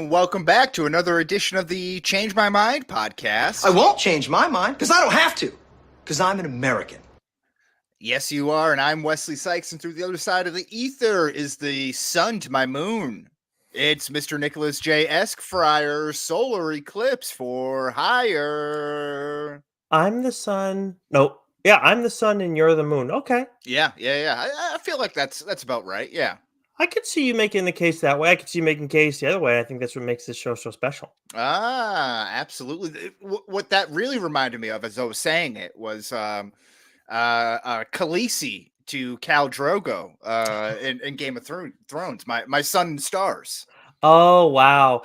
and welcome back to another edition of the Change My Mind podcast. I won't change my mind because I don't have to, because I'm an American. Yes, you are, and I'm Wesley Sykes, and through the other side of the ether is the sun to my moon. It's Mr. Nicholas J. Esquire, solar eclipse for hire. I'm the sun. No, yeah, I'm the sun and you're the moon. Okay. Yeah. I feel like that's about right. Yeah. I could see you making the case that way. I could see you making the case the other way. I think that's what makes this show so special. Absolutely. What that really reminded me of, as I was saying it, was Khaleesi to Khal Drogo in Game of Thrones. My Sun and Stars. Oh wow.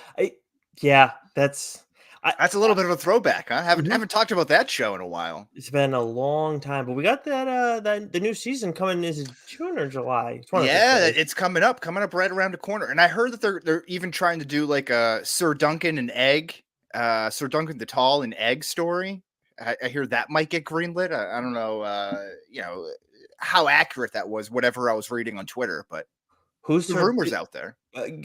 That's a little bit of a throwback, huh? Haven't talked about that show in a while. It's been a long time, but we got that the new season coming. Is it June or July? It's coming up right around the corner. And I heard that they're even trying to do like a Sir Duncan Sir Duncan the Tall and Egg story. I hear that might get greenlit. I don't know, how accurate that was. Whatever I was reading on Twitter, but who's the rumors out there?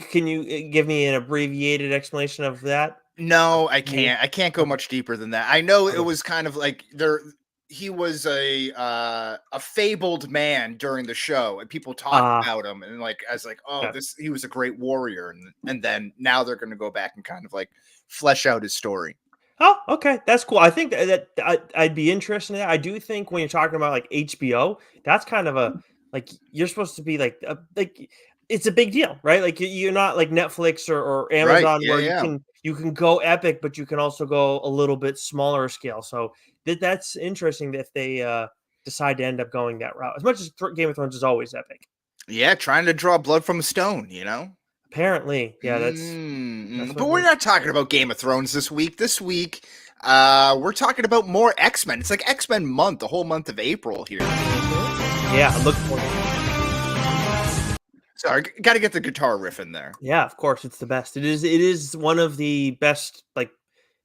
Can you give me an abbreviated explanation of that? No, I can't. I can't go much deeper than that. I know it was kind of like he was a fabled man during the show, and people talked about him, and he was a great warrior, and then now they're going to go back and kind of like flesh out his story. Oh, okay, that's cool. I think that I'd be interested in that. I do think when you're talking about like HBO, that's kind of a like you're supposed to be like it's a big deal, right? Like you're not like Netflix or Amazon where you can go epic, but you can also go a little bit smaller scale. So that's interesting if they decide to end up going that route. As much as Game of Thrones is always epic. Yeah, trying to draw blood from a stone, Apparently, yeah, that's but we're not talking about Game of Thrones this week. This week, we're talking about more X-Men. It's like X-Men month, the whole month of April here. Yeah, look forward. Sorry, got to get the guitar riff in there. Yeah, of course, it's the best. It is one of the best like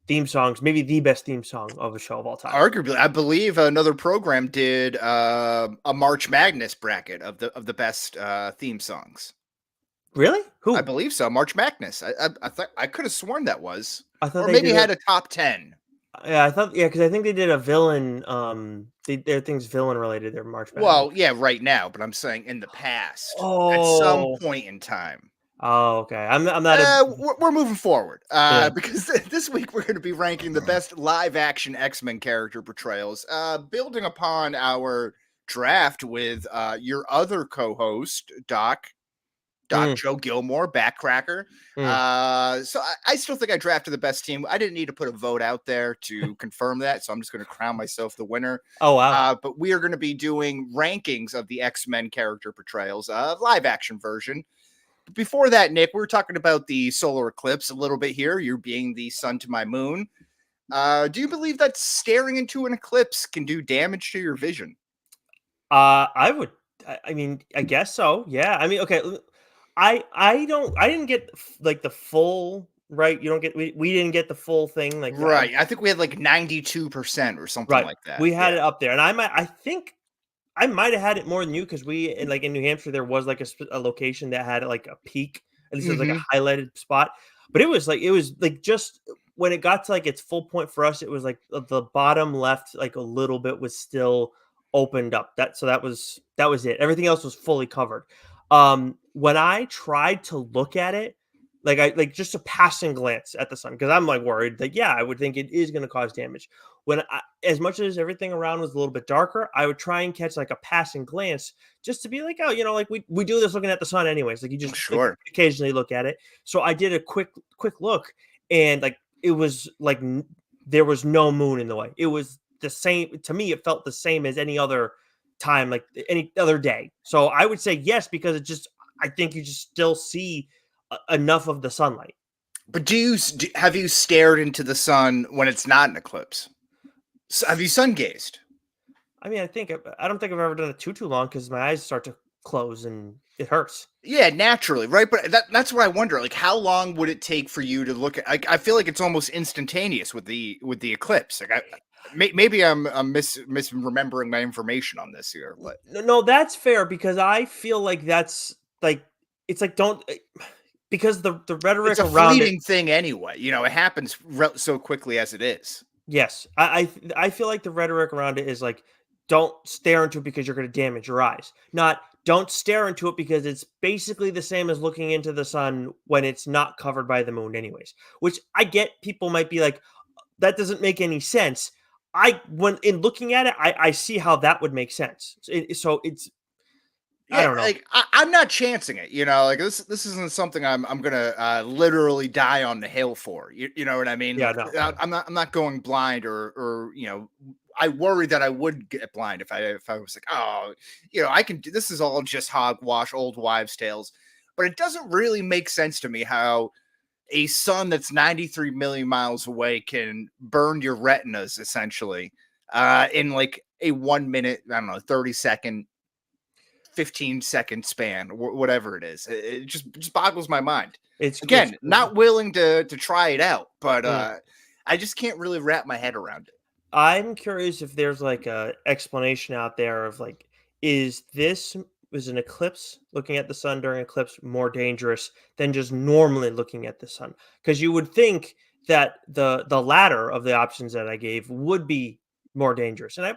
theme songs, maybe the best theme song of a show of all time. Arguably, I believe another program did a March Madness bracket of the best theme songs. Really? Who? I believe so. March Madness. I thought I could have sworn that was. I thought or maybe had a top 10. Yeah, because I think they did a villain. Their thing's villain related. Their March Madness. Well, yeah, right now, but I'm saying in the past, at some point in time. Oh, okay. I'm not. We're moving forward because this week we're going to be ranking the best live action X-Men character portrayals, building upon our draft with your other co-host, Doc Joe Gilmore, Backcracker. So I still think I drafted the best team. I didn't need to put a vote out there to confirm that, so I'm just going to crown myself the winner. Oh, wow. But we are going to be doing rankings of the X-Men character portrayals, live action version. But before that, Nick, we were talking about the solar eclipse a little bit here. You're being the sun to my moon. Do you believe that staring into an eclipse can do damage to your vision? I would. I mean, I guess so. Yeah. I mean, okay. I didn't get like the full right. You don't get we didn't get the full thing like right. I think we had like 92% or something like that. We had it up there, and I think I might have had it more than you because in New Hampshire there was like a location that had like a peak, at least it was like a highlighted spot. But it was like just when it got to like its full point for us, it was like the bottom left like a little bit was still opened up. That was it. Everything else was fully covered. When I tried to look at it, just a passing glance at the sun, because I'm like worried that, I would think it is going to cause damage. As much as everything around was a little bit darker, I would try and catch like a passing glance just to be like, oh, like we do this looking at the sun anyways. Like you just like, occasionally look at it. So I did a quick look, and like, it was like, there was no moon in the way. It was the same to me. It felt the same as any other time, like any other day. So I would say yes, because I think you just still see enough of the sunlight. But have you stared into the sun when it's not an eclipse? So have you sun gazed? I mean, I don't think I've ever done it too long because my eyes start to close and it hurts. Yeah, naturally, right? But that's what I wonder. Like, how long would it take for you to look at? Like, I feel like it's almost instantaneous with the eclipse. Like, maybe I'm misremembering my information on this here. But no, that's fair because I feel like that's like it's like because the rhetoric It's a around it. fleeting thing anyway. It happens so quickly as it is. Yes, I feel like the rhetoric around it is like, don't stare into it because you're going to damage your eyes. Not don't stare into it because it's basically the same as looking into the sun when it's not covered by the moon, anyways. Which I get. People might be like, that doesn't make any sense. When in looking at it, I see how that would make sense. So it's I Yeah, don't know. like I'm not chancing it. Like this isn't something I'm gonna literally die on the hill for. You know what I mean? Yeah, Like no. I'm not going blind or I worry that I would get blind if I was like, oh, I can do this. Is all just hogwash, old wives' tales. But it doesn't really make sense to me how a sun that's 93 million miles away can burn your retinas essentially in like a 1 minute, I don't know, 30-second, 15-second span, whatever it is. It just boggles my mind. It's Again, crazy. not willing to try it out, but Mm. I just can't really wrap my head around it. I'm curious if there's like a explanation out there of like, is an eclipse, looking at the sun during eclipse, more dangerous than just normally looking at the sun? Because you would think that the latter of the options that I gave would be more dangerous, and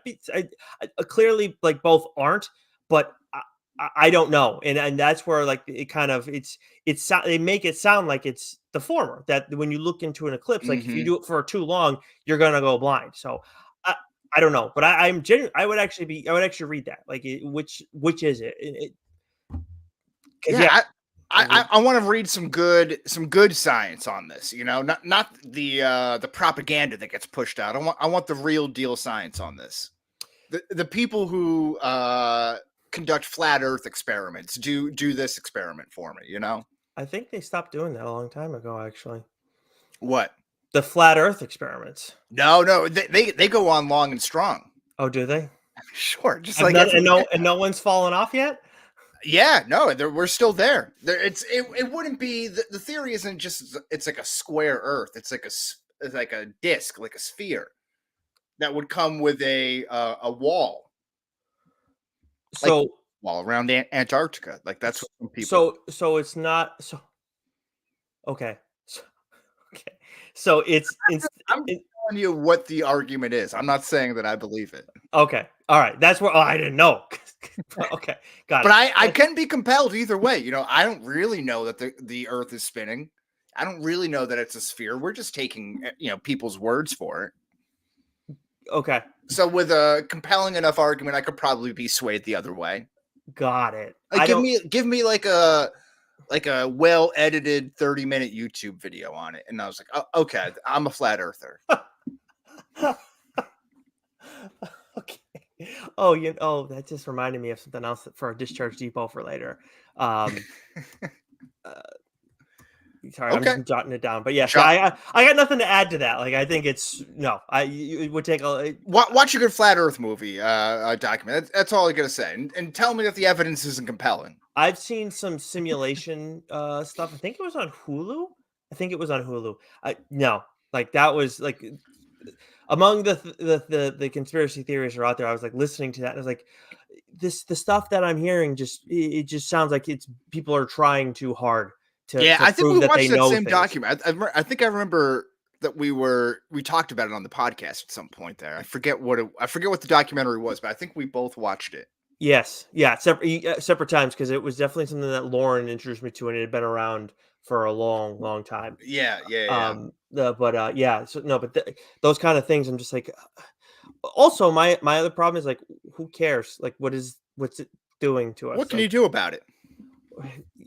clearly like both aren't, but I don't know, and that's where like it kind of they make it sound like it's the former, that when you look into an eclipse, like if you Hmm. do it for too long, you're gonna go blind. So I, I don't know, but I would actually read that like which is it? Because yeah, Yeah, I would. I want to read some good science on this. Not the propaganda that gets pushed out. I want the real deal science on this. The people who conduct flat Earth experiments do this experiment for me. I think they stopped doing that a long time ago. Actually, What? the flat Earth experiments. No, they go on long and strong. Oh, do they? Sure, just I've like not, everything. and no one's fallen off yet. Yeah, no, we're still there. It wouldn't be the theory isn't just it's like a square Earth. It's like a disc, like a sphere that would come with a wall, like So wall around Antarctica. Like that's what some people. so it's not so okay. So, okay. So I'm telling you what the argument is. I'm not saying that I believe it, okay. All right. That's where I didn't know. Okay. Got but it. I can be compelled either way. I don't really know that the Earth is spinning. I don't really know that it's a sphere. We're just taking people's words for it. Okay. So with a compelling enough argument, I could probably be swayed the other way. Got it. Like I give me like a well edited 30-minute YouTube video on it, and I was like, oh, okay, I'm a flat earther. don't. Okay. That just reminded me of something else for a Discharge Depot for later. Uh, Sorry, I'm Okay, just jotting it down. But yes, Shot. I got nothing to add to that. Like I think it's no, it would take a. Watch a good flat Earth movie document. That's all I gotta say, and tell me that the evidence isn't compelling. I've seen some simulation stuff. I think it was on Hulu. No, like that was like among the conspiracy theories are out there. I was like listening to that. And I was like, the stuff that I'm hearing it just sounds like it's people are trying too hard Yeah, to I think we prove that they watched that know same things. document. I think I remember that we talked about it on the podcast at some point. There, I forget what the documentary was, but I think we both watched it. Yes, yeah, separate times because it was definitely something that Lauren introduced me to, and it had been around for a long, long time. Yeah. Yeah, so no, but those kind of things, I'm just like. Also, my other problem is like, who cares? Like, what's it doing to us? What can Like, you do about it?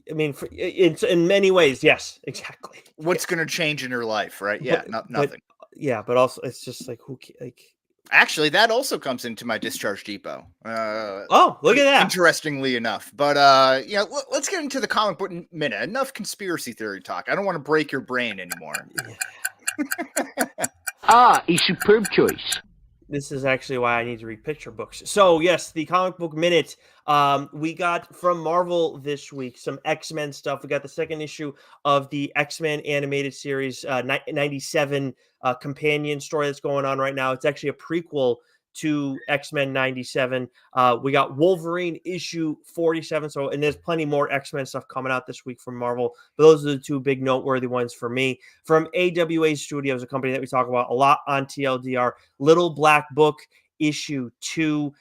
I mean, it's in many ways, yes, exactly. What's going to change in your life, right? Yeah, nothing. Yeah, but also it's just like like. Actually, that also comes into my Discharge Depot. Oh, look at that! Interestingly enough, but let's get into the comic book minute. Enough conspiracy theory talk. I don't want to break your brain anymore. A superb choice. This is actually why I need to read picture books. So yes, the comic book minute. We got from Marvel this week some X-Men stuff. We got the second issue of the X-Men animated series 97 companion story that's going on right now. It's actually a prequel to X-Men 97. We got Wolverine issue 47. So, and there's plenty more X-Men stuff coming out this week from Marvel. But those are the two big noteworthy ones for me. From AWA Studios, a company that we talk about a lot on TLDR, Little Black Book issue 2.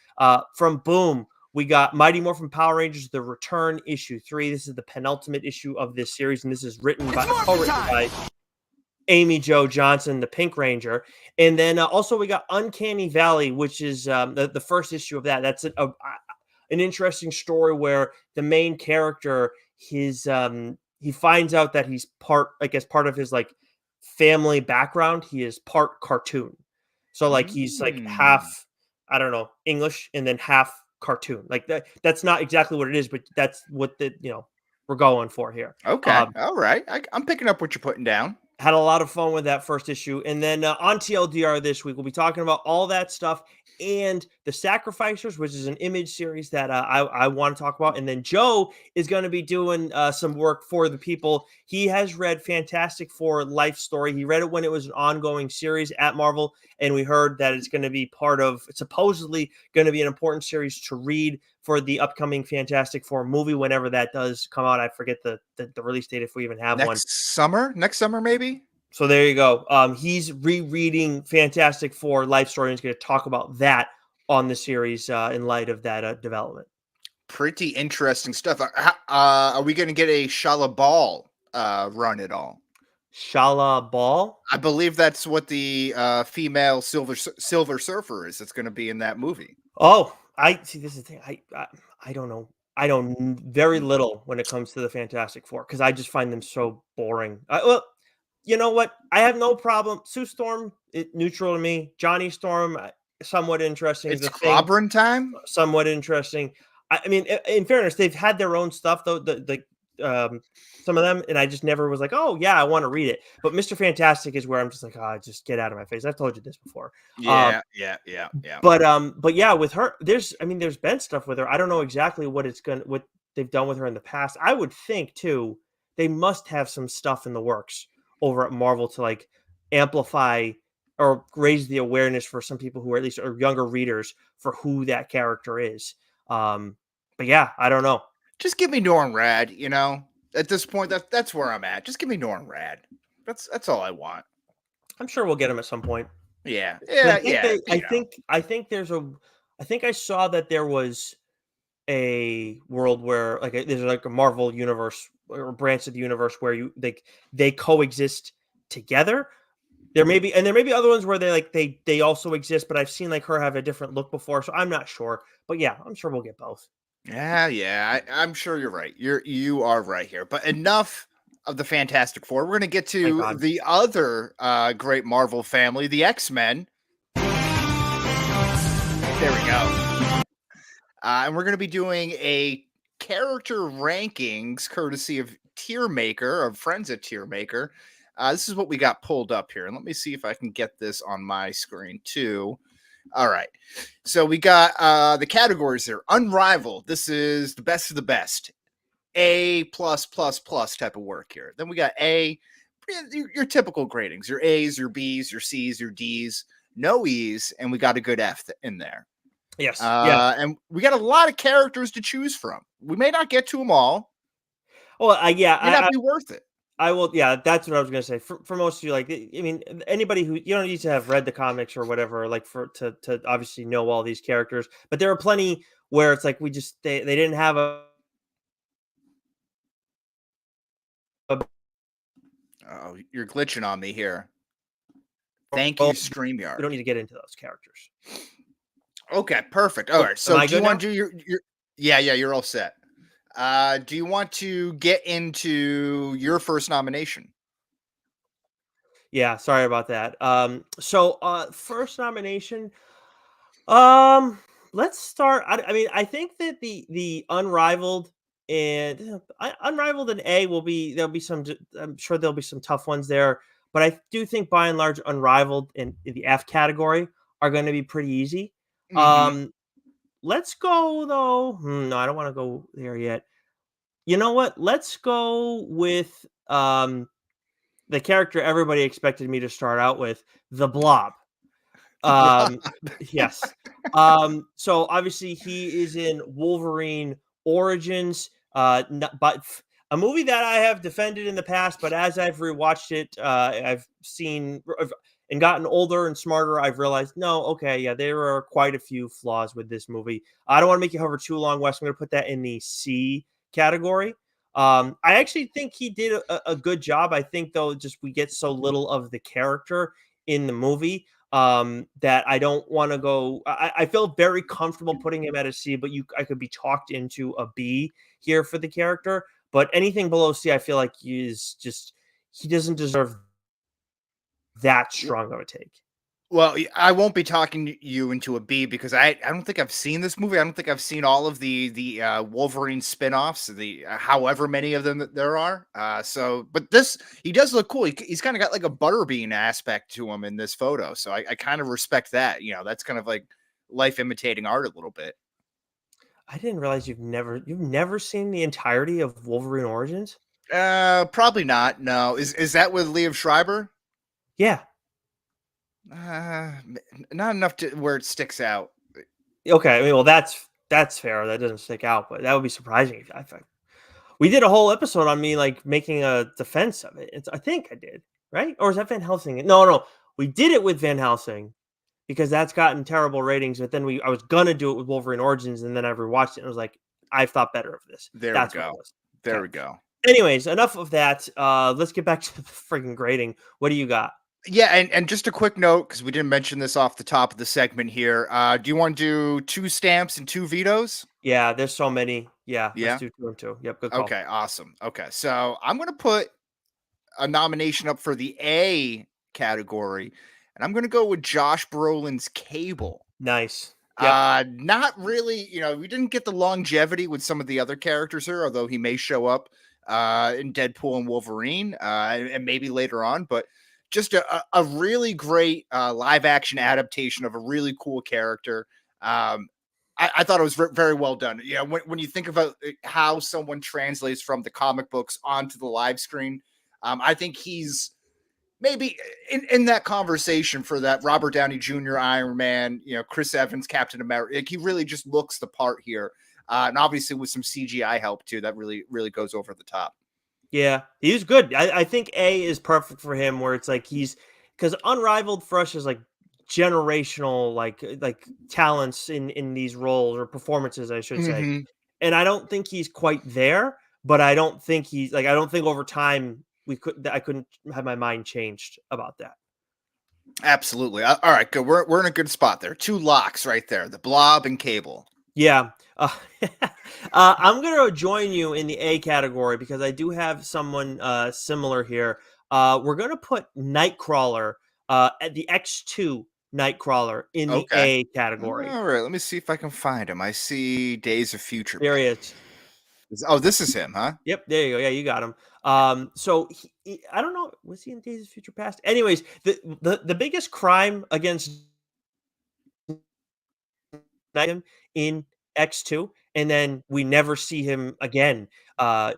From Boom, we got Mighty Morphin Power Rangers, The Return, issue 3. This is the penultimate issue of this series, and this is co-written by Amy Jo Johnson, the Pink Ranger. And then also we got Uncanny Valley, which is the first issue of that. That's an interesting story where the main character, he finds out that he's part of his like family background, he is part cartoon. So like he's like half, I don't know, English and then half cartoon. Like that's not exactly what it is, but that's what we're going for here. Okay. All right. I'm picking up what you're putting down. Had a lot of fun with that first issue. And then on TLDR this week, we'll be talking about all that stuff and The Sacrificers, which is an Image series that I want to talk about. And then Joe is going to be doing some work for the people. He has read Fantastic Four Life Story. He read it when it was an ongoing series at Marvel. And we heard that it's going to be supposedly going to be an important series to read for the upcoming Fantastic Four movie, whenever that does come out. I forget the release date, if we even have one. Next summer, maybe. So there you go. He's rereading Fantastic Four Life Story, and he's going to talk about that on the series in light of that development. Pretty interesting stuff. Are we going to get a Shala Ball run at all? Shala Ball? I believe that's what the female Silver Surfer is. That's going to be in that movie. Oh, I see. This is the thing. I don't know. I don't very little when it comes to the Fantastic Four because I just find them so boring. Well, you know what? I have no problem. Sue Storm, neutral to me. Johnny Storm, somewhat interesting. It's clobbering time. Somewhat interesting. I mean, in fairness, they've had their own stuff though. Some of them, and I just never was like, oh yeah, I want to read it. But Mr. Fantastic is where I'm just like, just get out of my face. I've told you this before. Yeah. But yeah, with her, there's been stuff with her. I don't know exactly what they've done with her in the past. I would think too, they must have some stuff in the works over at Marvel to like amplify or raise the awareness for some people who are at least are younger readers for who that character is. But yeah, I don't know. Just give me Norrin Rad, At this point, that's where I'm at. Just give me Norrin Rad. That's all I want. I'm sure we'll get him at some point. Yeah. I think I saw that there was a world where there's like a Marvel universe or branch of the universe where they coexist together. There may be other ones where they also exist, but I've seen like her have a different look before, so I'm not sure. But yeah, I'm sure we'll get both. Yeah. I'm sure you're right. You are right here. But enough of the Fantastic Four. We're going to get to the other great Marvel family, the X-Men. There we go. And we're going to be doing a character rankings courtesy of Tiermaker, of friends at Tiermaker. This is what we got pulled up here. And let me see if I can get this on my screen too. All right. So we got the categories here. Unrivaled. This is the best of the best. A plus type of work here. Then we got A, your typical gradings. Your A's, your B's, your C's, your D's. No E's. And we got a good F in there. Yes. And we got a lot of characters to choose from. We may not get to them all. Well, it may not be worth it. I will. Yeah, that's what I was going to say. For most of you, anybody who you don't need to have read the comics or whatever, to obviously know all these characters. But there are plenty where it's like they didn't have a. Oh, you're glitching on me here. Thank you, StreamYard. We don't need to get into those characters. Okay, perfect. All right. So do you want to do your? Yeah, you're all set. Do you want to get into your first nomination? Yeah, sorry about that. So first nomination. Let's start. I think that the Unrivaled and A there'll be some. I'm sure there'll be some tough ones there, but I do think by and large Unrivaled and the F category are going to be pretty easy. Mm-hmm. Let's go though. No, I don't want to go there yet. You know what? Let's go with the character everybody expected me to start out with, the Blob. God. Um, yes. So obviously he is in Wolverine Origins, but a movie that I have defended in the past, but as I've rewatched it, I've seen and gotten older and smarter, I've realized, no, okay, yeah, there are quite a few flaws with this movie. I don't want to make you hover too long, Wes. I'm going to put that in the C category. I actually think he did a good job. I think though, just we get so little of the character in the movie that I don't want to go. I feel very comfortable putting him at a C, but I could be talked into a B here for the character. But anything below C, I feel like he doesn't deserve that strong of a take. Well, I won't be talking you into a B because I don't think I've seen this movie. I don't think I've seen all of the Wolverine spin-offs, the however many of them that there are. But this he does look cool. He's kind of got like a butterbean aspect to him in this photo, so I kind of respect that. That's kind of like life imitating art a little bit. I didn't realize you've never seen the entirety of Wolverine Origins. Probably not. No, is that with Liev Schreiber? Yeah. Not enough to where it sticks out. Okay. I mean, well, that's fair. That doesn't stick out, but that would be surprising. We did a whole episode on me like making a defense of it. I think I did, right? Or is that Van Helsing? No. We did it with Van Helsing because that's gotten terrible ratings. But then I was gonna do it with Wolverine Origins, and then I rewatched it and I was like, I've thought better of this. There That's we what go. it was. There Okay. we go. Anyways, enough of that. Let's get back to the freaking grading. What do you got? Yeah, and just a quick note, because we didn't mention this off the top of the segment here. Do you want to do 2 stamps and 2 vetoes? Yeah, there's so many. Yeah, let's Yeah. do 2 and 2. Yep, good call. Okay, awesome. Okay, so I'm gonna put a nomination up for the A category, and I'm gonna go with Josh Brolin's Cable. Nice. Yep. Not really, we didn't get the longevity with some of the other characters here, although he may show up in Deadpool and Wolverine, and maybe later on, but just a really great live action adaptation of a really cool character. I thought it was very well done. When you think about how someone translates from the comic books onto the live screen, I think he's maybe in that conversation for that Robert Downey Jr. Iron Man, Chris Evans, Captain America. Like, he really just looks the part here. And obviously with some CGI help too, that really, really goes over the top. Yeah, he's good. I think A is perfect for him, where it's like because Unrivaled for us is like generational, like talents in these roles or performances, I should say. Mm-hmm. And I don't think he's quite there, but I don't think I don't think over time I couldn't have my mind changed about that. Absolutely. All right, good. We're in a good spot there. 2 locks right there, the Blob and Cable. Yeah. I'm going to join you in the A category because I do have someone similar here. We're going to put Nightcrawler at the X2 Nightcrawler in the A category. All right, let me see if I can find him. I see Days of Future There he Past. is. Oh, this is him, huh? Yep, there you go. Yeah, you got him. So I don't know, was he in Days of Future Past? Anyways, the biggest crime against him in X2, and then we never see him again. Yeah,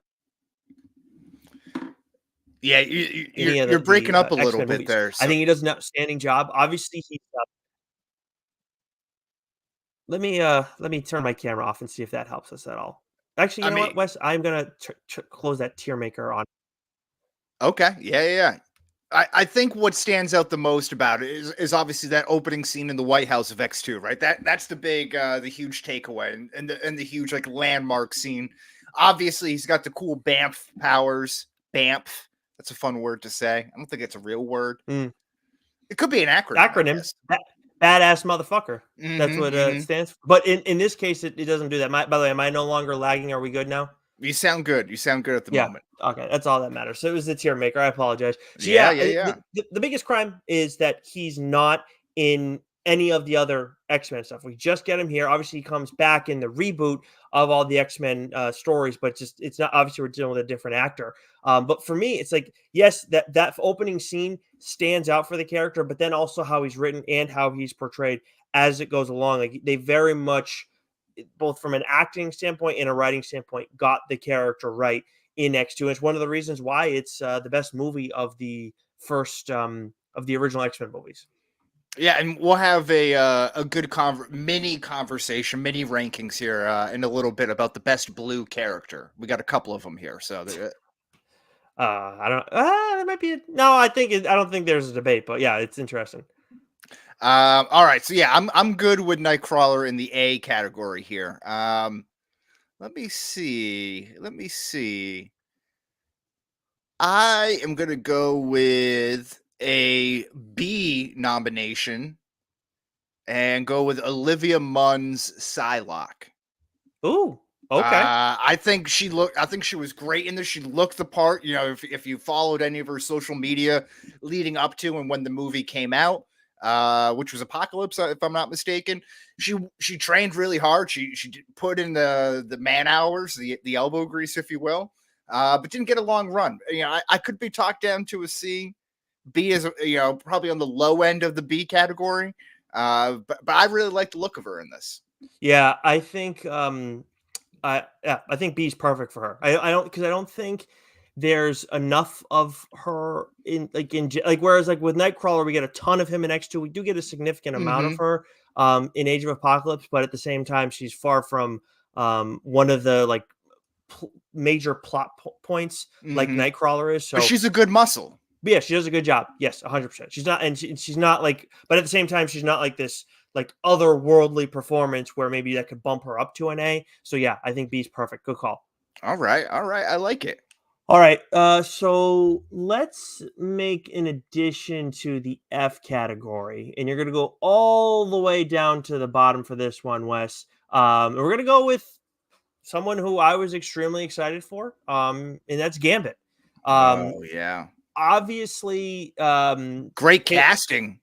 you're breaking up a little X-Men bit movies. there. I think he does an outstanding job. Obviously, he's. Let me turn my camera off and see if that helps us at all. Actually, you know what, Wes? I'm gonna close that tier maker on. Okay, yeah. I think what stands out the most about it is obviously that opening scene in the White House of X2, right? That's the big, the huge takeaway, and the huge like landmark scene. Obviously, he's got the cool BAMF powers. BAMF. That's a fun word to say. I don't think it's a real word. Mm. It could be an acronym. Badass motherfucker. Mm-hmm, That's what it stands for. But in this case, it doesn't do that. By the way, am I no longer lagging? Are we good now? You sound good. You sound good at the moment. Okay, that's all that matters. So it was the tier maker. I apologize. So Yeah. The biggest crime is that he's not in any of the other X-Men stuff. We just get him here. Obviously, he comes back in the reboot of all the X-Men stories, but it's not, obviously we're dealing with a different actor. But for me, it's like, yes, that opening scene stands out for the character, but then also how he's written and how he's portrayed as it goes along. Like, they very much, both from an acting standpoint and a writing standpoint, got the character right in X2. And it's one of the reasons why it's the best movie of the first of the original X-Men movies. Yeah, and we'll have a good mini conversation, mini rankings here in a little bit about the best blue character. We got a couple of them here, so I don't. There might be. No, I don't think there's a debate, but yeah, it's interesting. all right, so yeah, I'm good with Nightcrawler in the A category here. Let me see. I am gonna go with a B nomination and go with Olivia Munn's Psylocke. Ooh, okay. I think she was great in this. She looked the part. You know, if you followed any of her social media leading up to and when the movie came out, which was Apocalypse, if I'm not mistaken, she trained really hard. She put in the man hours, the elbow grease, if you will, but didn't get a long run. You know, I could be talked down to a C. B is probably on the low end of the B category. But I really like the look of her in this. Yeah, I think I think B is perfect for her. I don't think there's enough of her whereas like with Nightcrawler we get a ton of him in X2. We do get a significant amount of Mm-hmm. her in Age of Apocalypse, but at the same time she's far from one of the like major plot points like Mm-hmm. Nightcrawler is. But So she's a good muscle. yeah, she does a good job. Yes, 100%. She's not, and she's not like, but at the same time, she's not like this like otherworldly performance where maybe that could bump her up to an A. So yeah, I think B's perfect. Good call. All right. I like it. All right, so let's make an addition to the F category, and you're gonna go all the way down to the bottom for this one, Wes. And we're gonna go with someone who I was extremely excited for, and that's Gambit. Um, Oh yeah. Obviously, Great casting.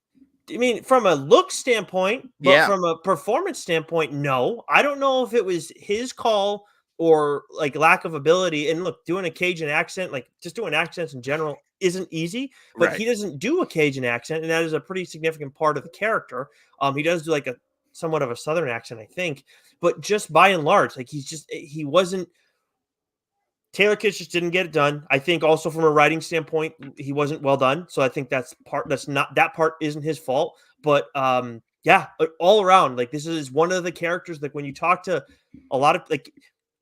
I mean, from a look standpoint, but Yeah. from a performance standpoint, no. I don't know if it was his call or like lack of ability. And look, doing a Cajun accent, like just doing accents in general, isn't easy. But Right. he doesn't do a Cajun accent, and that is a pretty significant part of the character. He does do like a somewhat of a Southern accent, I think. But just by and large, like he wasn't. Taylor Kitsch just didn't get it done. I think also from a writing standpoint, he wasn't well done. So I think that part isn't his fault. But yeah, all around, like this is one of the characters. Like when you talk to a lot of like,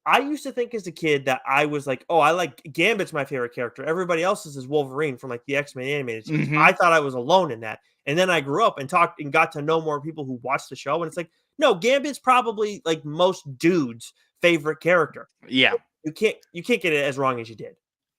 I used to think as a kid that I was like, oh, I like Gambit's my favorite character. Everybody else's is Wolverine from like the X-Men animated series. Mm-hmm. I thought I was alone in that. And then I grew up and talked and got to know more people who watched the show. And it's like, no, Gambit's probably like most dudes' favorite character. Yeah. You can't get it as wrong as you did.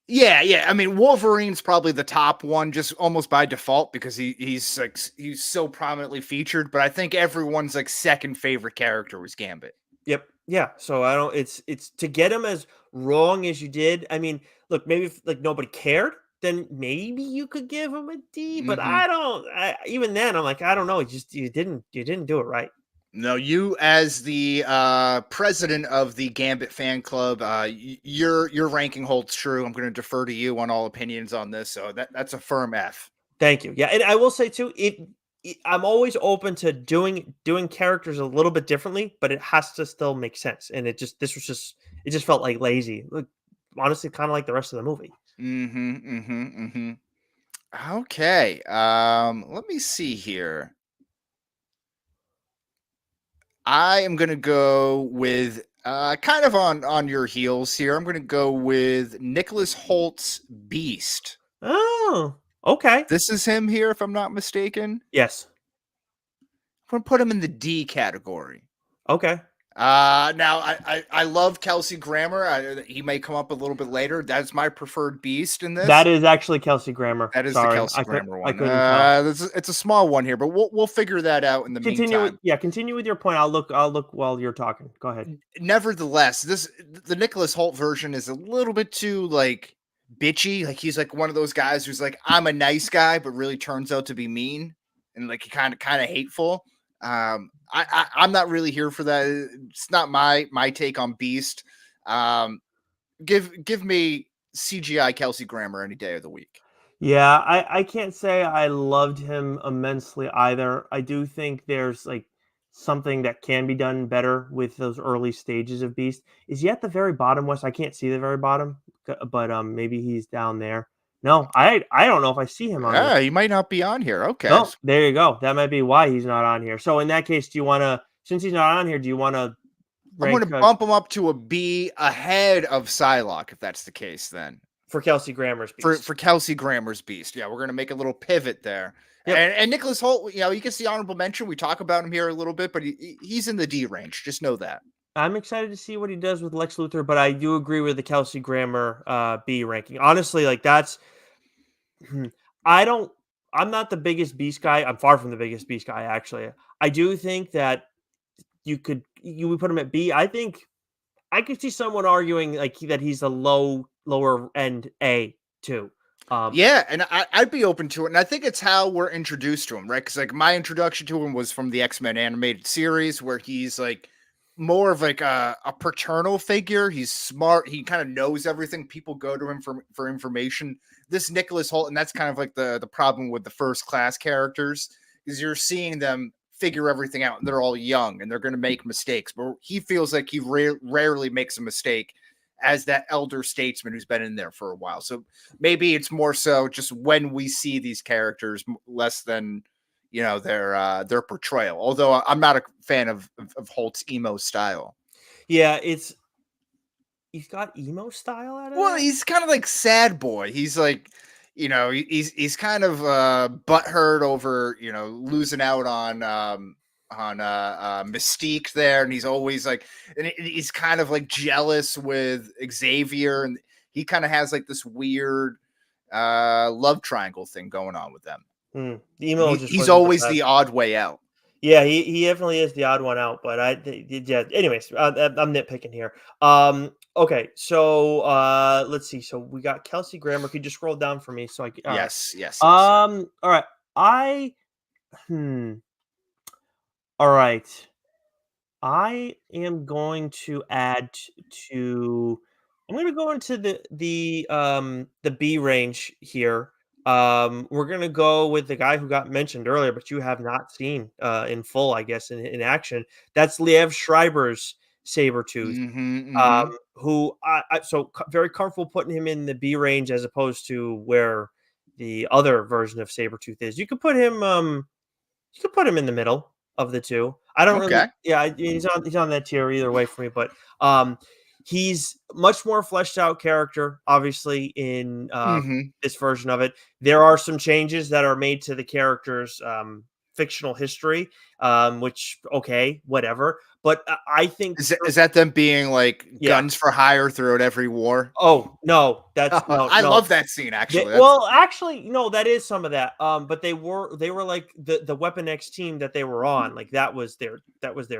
Yeah. I mean, Wolverine's probably the top one, just almost by default because he's so prominently featured. But I think everyone's like second favorite character was Gambit. Yep. Yeah. So I don't. It's to get him as wrong as you did. I mean, look, maybe if like nobody cared, then maybe you could give him a D. But Mm-hmm. I don't. Even then, I'm like, I don't know. You didn't do it right. No, you as the president of the Gambit fan club, your ranking holds true. I'm going to defer to you on all opinions on this, so that's a firm F. Thank you. Yeah, and I will say too, I'm always open to doing characters a little bit differently, but it has to still make sense. And it just felt like lazy. Like, honestly, kind of like the rest of the movie. Okay. Let me see here. I am going to go with kind of on your heels here. I'm going to go with Nicholas Holt's Beast. Oh, okay. This is him here, if I'm not mistaken. Yes. I'm going to put him in the D category. Okay. Now I love Kelsey Grammer. He may come up a little bit later. That's my preferred Beast in this. That is actually Kelsey Grammer. That is Sorry, the Kelsey Grammer one. I couldn't tell. It's a small one here, but we'll figure that out in the meantime. Continue with your point. I'll look while you're talking. Go ahead. Nevertheless, the Nicholas Hoult version is a little bit too like bitchy. Like he's like one of those guys who's like, I'm a nice guy, but really turns out to be mean and like kind of hateful. I'm not really here for that. It's not my take on Beast. Give me CGI Kelsey Grammer any day of the week. Yeah, I can't say I loved him immensely either. I do think there's like something that can be done better with those early stages of Beast. Is he at the very bottom, Wes? I can't see the very bottom, but maybe he's down there. No, I don't know if I see him on this. Yeah, he might not be on here. Okay. No, there you go. That might be why he's not on here. So in that case, do you want to, since he's not on here, do you want to I'm going rank to bump him up to a B ahead of Psylocke, if that's the case, then. for Kelsey Grammer's Beast? For Kelsey Grammer's Beast. Yeah, we're going to make a little pivot there. Yep. And Nicholas Holt, you know, he gets the honorable mention. We talk about him here a little bit, but he's in the D range. Just know that. I'm excited to see what he does with Lex Luthor, but I do agree with the Kelsey Grammer B ranking. Honestly, like that's I'm not the biggest Beast guy. I'm far from the biggest Beast guy, actually. I do think that you would put him at B. I think I could see someone arguing like that he's a lower end A too. Yeah, and I'd be open to it. And I think it's how we're introduced to him, right? Because like my introduction to him was from the X-Men animated series, where he's like more of like a paternal figure. He's smart. He kind of knows everything. People go to him for information. This Nicholas Holt, and that's kind of like the problem with the first class characters, is you're seeing them figure everything out. And they're all young and they're going to make mistakes. But he feels like he rarely makes a mistake as that elder statesman who's been in there for a while. So maybe it's more so just when we see these characters less than, you know, their portrayal. Although I'm not a fan of Holt's emo style. Yeah, he's got emo style out of Well, it. he's kind of like sad boy. He's like, you know, he's kind of butthurt over, you know, losing out on Mystique there, and he's always like, and he's kind of like jealous with Xavier, and he kind of has like this weird love triangle thing going on with them. Emo He's always the odd way out. Yeah, he definitely is the odd one out, but yeah. Anyways, I'm nitpicking here. Okay, so let's see. So we got Kelsey Grammer. Could you scroll down for me so I can? Yes. All right. All right. I am going to add to. I'm going to go into the B range here. We're going to go with the guy who got mentioned earlier, but you have not seen in full, I guess, in action. That's Liev Schreiber's Sabretooth, who very comfortable putting him in the B range as opposed to where the other version of Sabretooth is. You could put him in the middle of the two. I don't really. Yeah, he's on that tier either way for me. But he's much more fleshed out character, obviously in this version of it. There are some changes that are made to the character's fictional history, which okay, whatever. But I think is that them being like guns for hire throughout every war? Oh no, that's no. I love that scene actually. Actually, no, that is some of that. But they were like the Weapon X team that they were on. Like that was their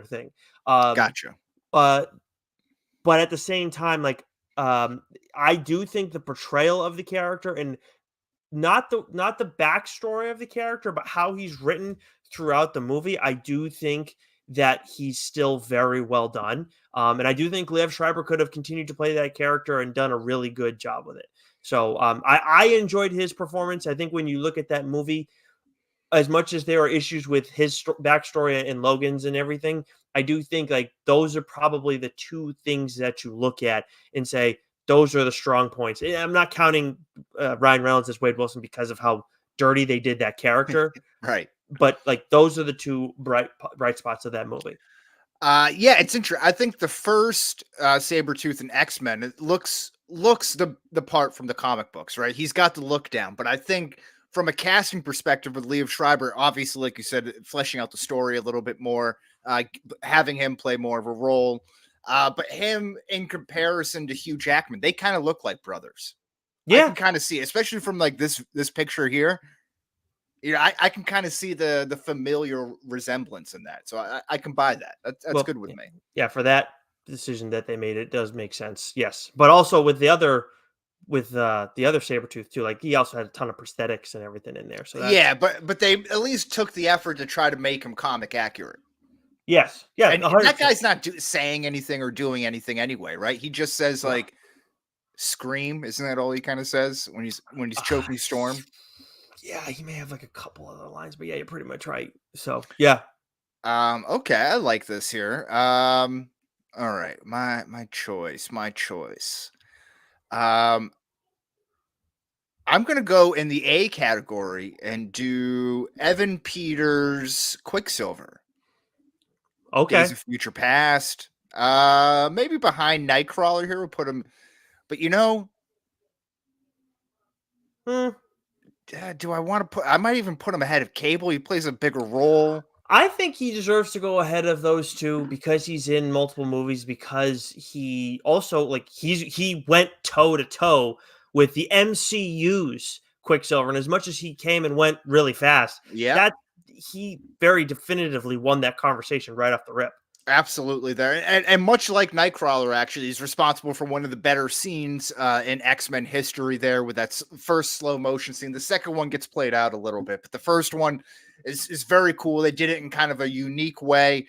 thing. Gotcha. But at the same time, like I do think the portrayal of the character and not the backstory of the character, but how he's written throughout the movie, I do think that he's still very well done. And I do think Liev Schreiber could have continued to play that character and done a really good job with it. So I enjoyed his performance. I think when you look at that movie, as much as there are issues with his backstory and Logan's and everything, I do think like those are probably the two things that you look at and say, those are the strong points. I'm not counting Ryan Reynolds as Wade Wilson because of how dirty they did that character. Right. But like those are the two bright spots of that movie. Yeah, it's interesting. I think the first Sabretooth and X-Men, it looks the part from the comic books, right? He's got the look down, but I think from a casting perspective with Liev Schreiber, obviously, like you said, fleshing out the story a little bit more, having him play more of a role. But him in comparison to Hugh Jackman, they kind of look like brothers. Yeah. I can kind of see, especially from like this picture here. You know, I can kind of see the familiar resemblance in that. So I can buy that. That's good with me. Yeah, for that decision that they made, it does make sense. Yes. But also with the other Sabretooth too, like he also had a ton of prosthetics and everything in there. So yeah, but they at least took the effort to try to make him comic accurate. Yes. Yeah. And that guy's not saying anything or doing anything anyway, right? He just says like scream. Isn't that all he kind of says when he's choking Storm? Yeah, he may have like a couple other lines, but yeah, you're pretty much right. So yeah. Okay, I like this here. All right, my choice. I'm going to go in the A category and do Evan Peters Quicksilver. Okay. Days of Future Past. Maybe behind Nightcrawler here. We'll put him. But do I want to put? I might even put him ahead of Cable. He plays a bigger role. I think he deserves to go ahead of those two because he's in multiple movies. Because he also he went toe to toe with the MCU's Quicksilver, and as much as he came and went really fast, Yeah. that he very definitively won that conversation right off the rip. Absolutely there. And much like Nightcrawler, actually, he's responsible for one of the better scenes in X-Men history there with that first slow motion scene. The second one gets played out a little bit, but the first one is very cool. They did it in kind of a unique way,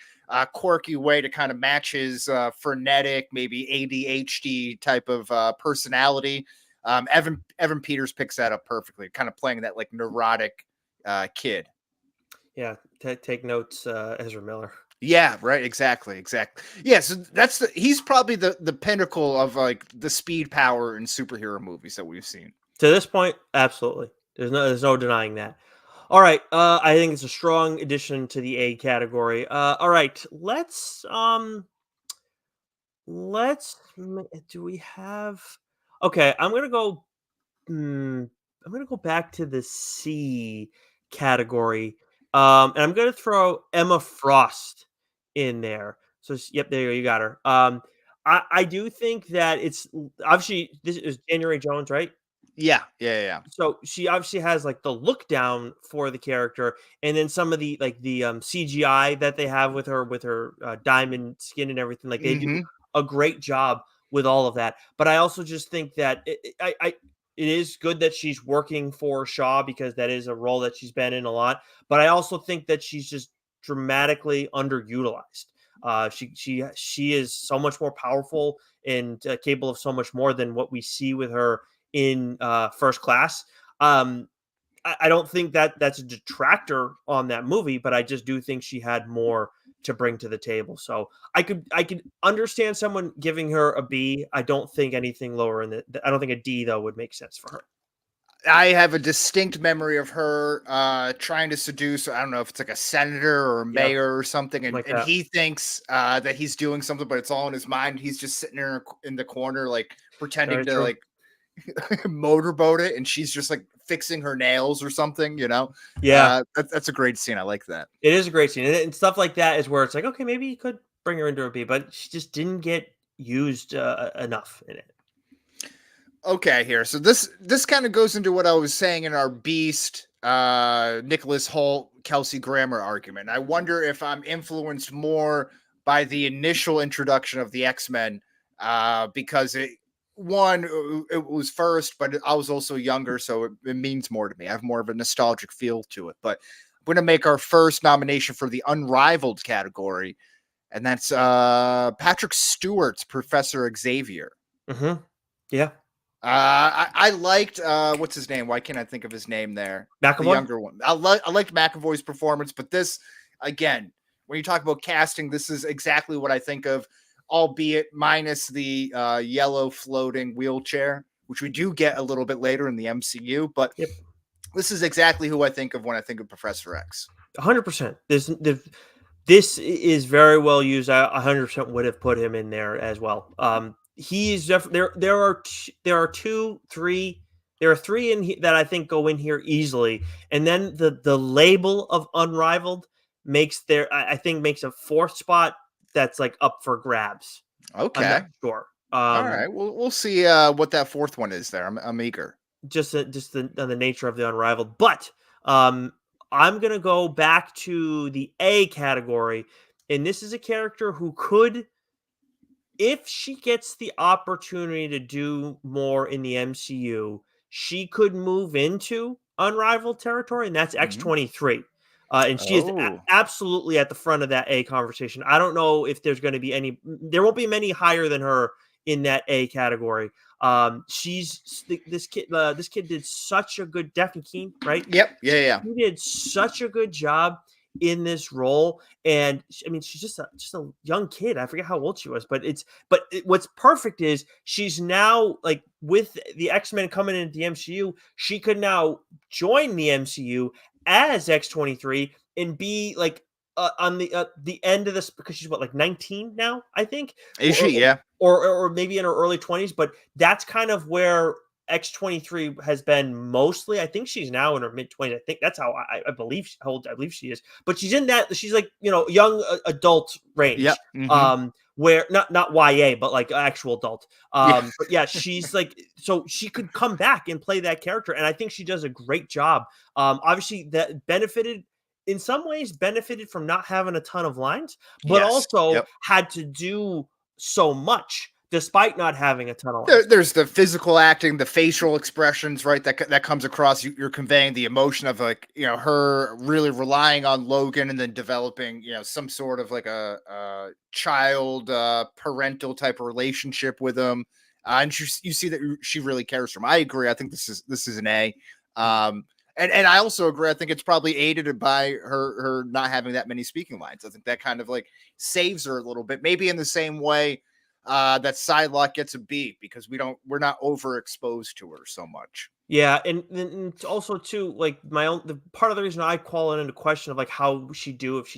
quirky way to kind of match his frenetic, maybe ADHD type of personality. Evan Peters picks that up perfectly, kind of playing that like neurotic kid. Yeah, take notes, Ezra Miller. Yeah, right. Exactly. Yeah, so he's probably the pinnacle of like the speed power in superhero movies that we've seen. To this point, absolutely. There's no denying that. All right, I think it's a strong addition to the A category. All right, let's do we have? Okay, I'm gonna go. I'm gonna go back to the C category, and I'm gonna throw Emma Frost in there. So yep, there you go, you got her. I do think that it's obviously this is January Jones, right? Yeah. So she obviously has like the look down for the character, and then some of the CGI that they have with her diamond skin and everything. Like they do a great job with all of that. But I also just think that it is good that she's working for Shaw because that is a role that she's been in a lot. But I also think that she's just dramatically underutilized. She is so much more powerful and capable of so much more than what we see with her in First Class. I don't think that that's a detractor on that movie, but I just do think she had more to bring to the table. So I could understand someone giving her a B. I don't think anything lower in I don't think a D though would make sense for her. I have a distinct memory of her trying to seduce, I don't know if it's like a senator or a mayor or something, and he thinks that he's doing something, but it's all in his mind. He's just sitting there in the corner, like pretending to like motorboat it, and she's just like fixing her nails or something, Yeah, that's a great scene. I like that. It is a great scene, and stuff like that is where it's like, okay, maybe you could bring her into a B, but she just didn't get used enough in it. Okay, here, so this kind of goes into what I was saying in our Beast Nicholas Hoult Kelsey Grammer argument. I wonder if I'm influenced more by the initial introduction of the X-Men because it was first, but I was also younger, so it means more to me. I have more of a nostalgic feel to it. But I'm going to make our first nomination for the Unrivaled category, and that's Patrick Stewart's Professor Xavier. Yeah. I liked what's his name? Why can't I think of his name there? McAvoy? The younger one. I liked McAvoy's performance, but this again, when you talk about casting, this is exactly what I think of, albeit minus the yellow floating wheelchair, which we do get a little bit later in the MCU. But this is exactly who I think of when I think of Professor X. 100%. This is very well used. I 100% would have put him in there as well. He is definitely there are three in that I think go in here easily, and then the label of Unrivaled makes a fourth spot that's like up for grabs. Okay, I'm not sure. All right, we'll see what that fourth one is there. I'm eager. Just the nature of the Unrivaled, but I'm gonna go back to the A category, and this is a character who could, if she gets the opportunity to do more in the MCU, she could move into Unrivaled territory, and that's X-23. And she is absolutely at the front of that A conversation. I don't know if there's going to be any. There won't be many higher than her in that A category. This kid did such a good, Daphne Keane, right? Yep. Yeah. He did such a good job in this role. And I mean, she's just a young kid. I forget how old she was, but what's perfect is she's now like with the X-Men coming into the MCU, she could now join the MCU as X-23 and be like on the end of this, because she's what, like 19 now, I think, Is she? Yeah. or maybe in her early 20s. But that's kind of where X-23 has been mostly. I think she's now in her mid 20s. I think that's how I believe how old I believe she is. But she's in that. She's like, young adult range. Yep. Mm-hmm. Where not YA, but like actual adult. Yeah. But yeah, she's like, so she could come back and play that character, and I think she does a great job. Obviously, that in some ways benefited from not having a ton of lines, but Yes. also Yep. had to do so much despite not having a ton of lines. There's the physical acting, the facial expressions, right? That comes across. You're conveying the emotion of, like, her really relying on Logan and then developing, some sort of like a child parental type of relationship with him. And you see that she really cares for him. I agree. I think this is an A. And I also agree. I think it's probably aided by her not having that many speaking lines. I think that kind of like saves her a little bit, maybe in the same way that Psylocke gets a B, because we're not overexposed to her so much. Yeah, and also too, like the part of the reason I call it into question of like how she do if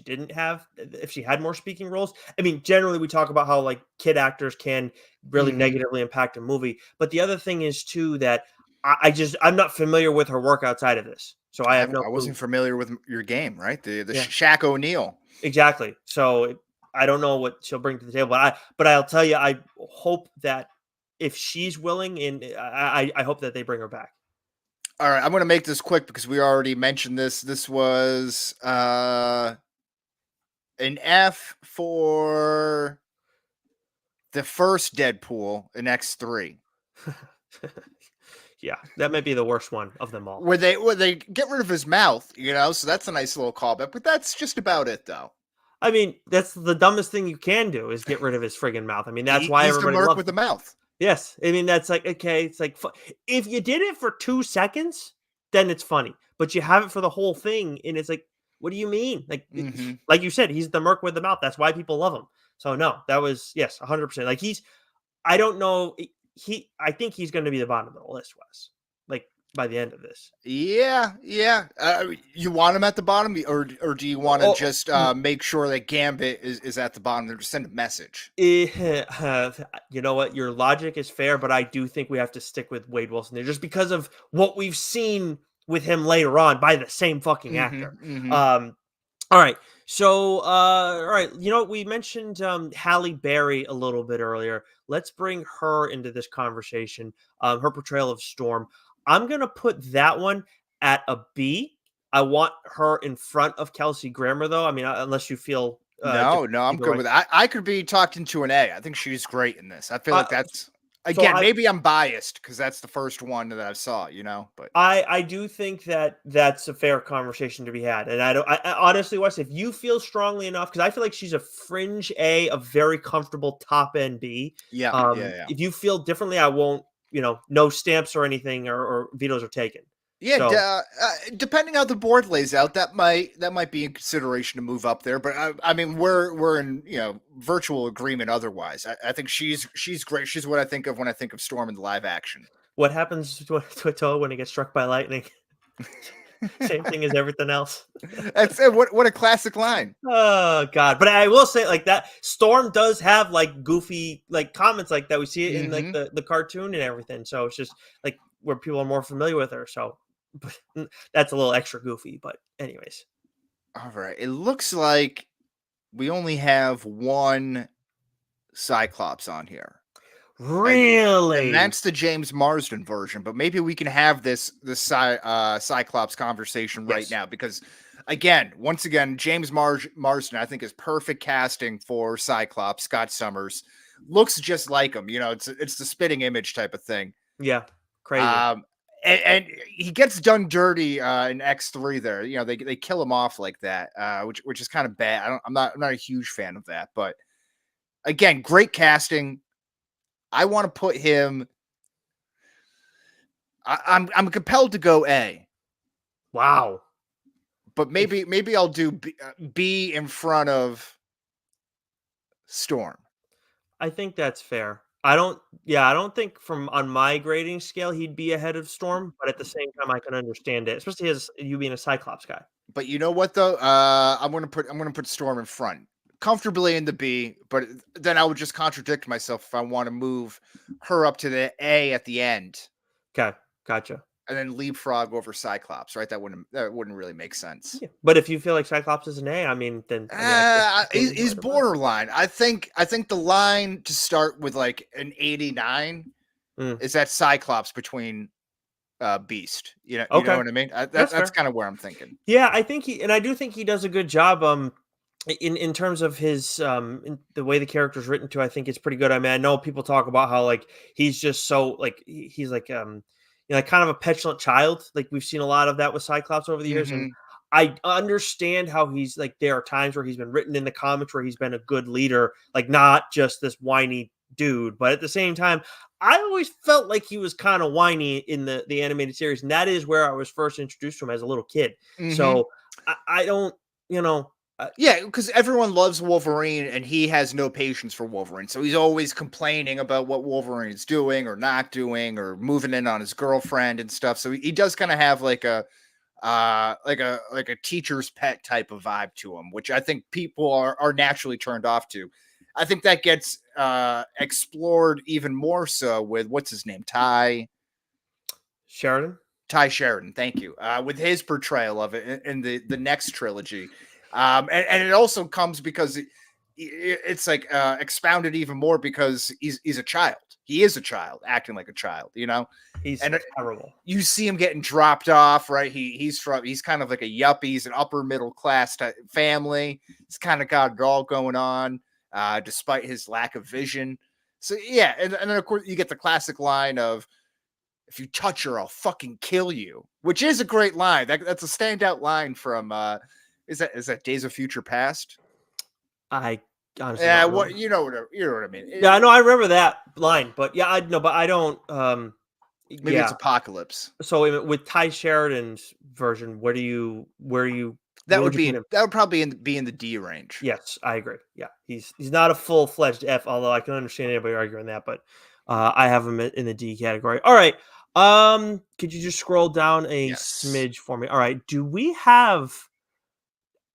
she had more speaking roles. I mean, generally we talk about how like kid actors can really negatively impact a movie, but the other thing is too that I'm not familiar with her work outside of this, so I have no I wasn't clue. familiar with your game, right? The Yeah, Shaq O'Neal. exactly. So I don't know what she'll bring to the table, but I'll tell you, I hope that if she's willing, and I hope that they bring her back. All right, I'm going to make this quick because we already mentioned this. This was an F for the first Deadpool in X3. Yeah, that might be the worst one of them all. Where they get rid of his mouth, so that's a nice little callback. But that's just about it, though. I mean, that's the dumbest thing you can do is get rid of his friggin' mouth. I mean, that's why He's the everybody merc loves with the him. mouth. Yes, I mean that's like, okay. It's like if you did it for 2 seconds, then it's funny. But you have it for the whole thing, and it's like, what do you mean? Like, like you said, he's the merc with the mouth. That's why people love him. So no, that was 100%. Like I don't know. I think he's going to be the bottom of the list, Wes. Like by the end of this. Yeah. You want him at the bottom, or do you want to just make sure that Gambit is at the bottom and just send a message? You know what? Your logic is fair, but I do think we have to stick with Wade Wilson there just because of what we've seen with him later on by the same fucking actor. All right. So, all right. We mentioned Halle Berry a little bit earlier. Let's bring her into this conversation. Her portrayal of Storm. I'm going to put that one at a B. I want her in front of Kelsey Grammer, though. I mean, unless you feel. No, I'm good with it. I could be talked into an A. I think she's great in this. I feel like that's, again, maybe I'm biased because that's the first one that I saw, but I do think that that's a fair conversation to be had. And I honestly, Wes, if you feel strongly enough, because I feel like she's a fringe A, a very comfortable top end B. Yeah. If you feel differently, I won't, no stamps or anything or vetoes are taken. Yeah, So, depending how the board lays out, that might be in consideration to move up there. But I mean, we're in virtual agreement. Otherwise, I think she's great. She's what I think of when I think of Storm in the live action. What happens to a toe when it gets struck by lightning? Same thing as everything else. That's what a classic line. Oh God! But I will say, like, that Storm does have like goofy like comments like that. We see it in like the cartoon and everything. So it's just like where people are more familiar with her. So. But that's a little extra goofy, but anyways. All right. It looks like we only have one Cyclops on here. Really? And that's the James Marsden version, but maybe we can have this Cyclops conversation right now, because once again, James Marsden, I think, is perfect casting for Cyclops. Scott Summers looks just like him. It's the spitting image type of thing. Yeah. Crazy. And he gets done dirty in X3 there. They kill him off like that, which is kind of bad. I'm not a huge fan of that, but again, great casting. I want to put him. I'm compelled to go A. Wow. but maybe I'll do B in front of Storm. I think that's fair. I don't think from on my grading scale he'd be ahead of Storm, but at the same time I can understand it, especially as you being a Cyclops guy. But you know what though? I'm gonna put Storm in front, comfortably in the B. But then I would just contradict myself if I want to move her up to the A at the end Okay, gotcha. and then leapfrog over Cyclops. Right? That wouldn't really make sense. Yeah, but if you feel like Cyclops is an A, I guess He's borderline. I think the line to start with like an 89 Mm. is that Cyclops between Beast. You know Okay, what I mean? that's That's fair. kind of where I'm thinking. Yeah, I do think he does a good job. In terms of his in the way the character's written to, I think it's pretty good. I mean, I know people talk about how like he's just so like he's like like kind of a petulant child. Like we've seen a lot of that with Cyclops over the years, and Hmm. I understand how he's like there are times where he's been written in the comics where he's been a good leader, like not just this whiny dude, but at the same time, I always felt like he was kind of whiny in the animated series, and that is where I was first introduced to him as a little kid. Hmm. So I don't, you know, Yeah, because everyone loves Wolverine and he has no patience for Wolverine. So he's always complaining about what Wolverine is doing or not doing or moving in on his girlfriend and stuff. So he does kind of have like a teacher's pet type of vibe to him, which I think people are naturally turned off to. I think that gets explored even more so with what's his name? Sheridan. Ty Sheridan, thank you. With his portrayal of it in the next trilogy, and it also comes because it's like expounded even more because he's a child. He is a child acting like a child, He's and terrible. you see him getting dropped off. Right, he's kind of like a yuppie. He's an upper middle class type family. He's kind of got it all going on, despite his lack of vision. So yeah, and then of course you get the classic line of "If you touch her, I'll fucking kill you," which is a great line. That's a standout line from is that Days of Future Past? I honestly Yeah, don't what remember. you know what I mean. Yeah, I know I remember that line, but yeah, I know, but I don't. Maybe it's Yeah. Apocalypse. So with Ty Sheridan's version, where would you put him? That would probably be in the D range. Yes, I agree. Yeah, he's not a full fledged F, although I can understand anybody arguing that, but I have him in the D category. All right. Could you just scroll down a Yes. smidge for me? All right. Do we have?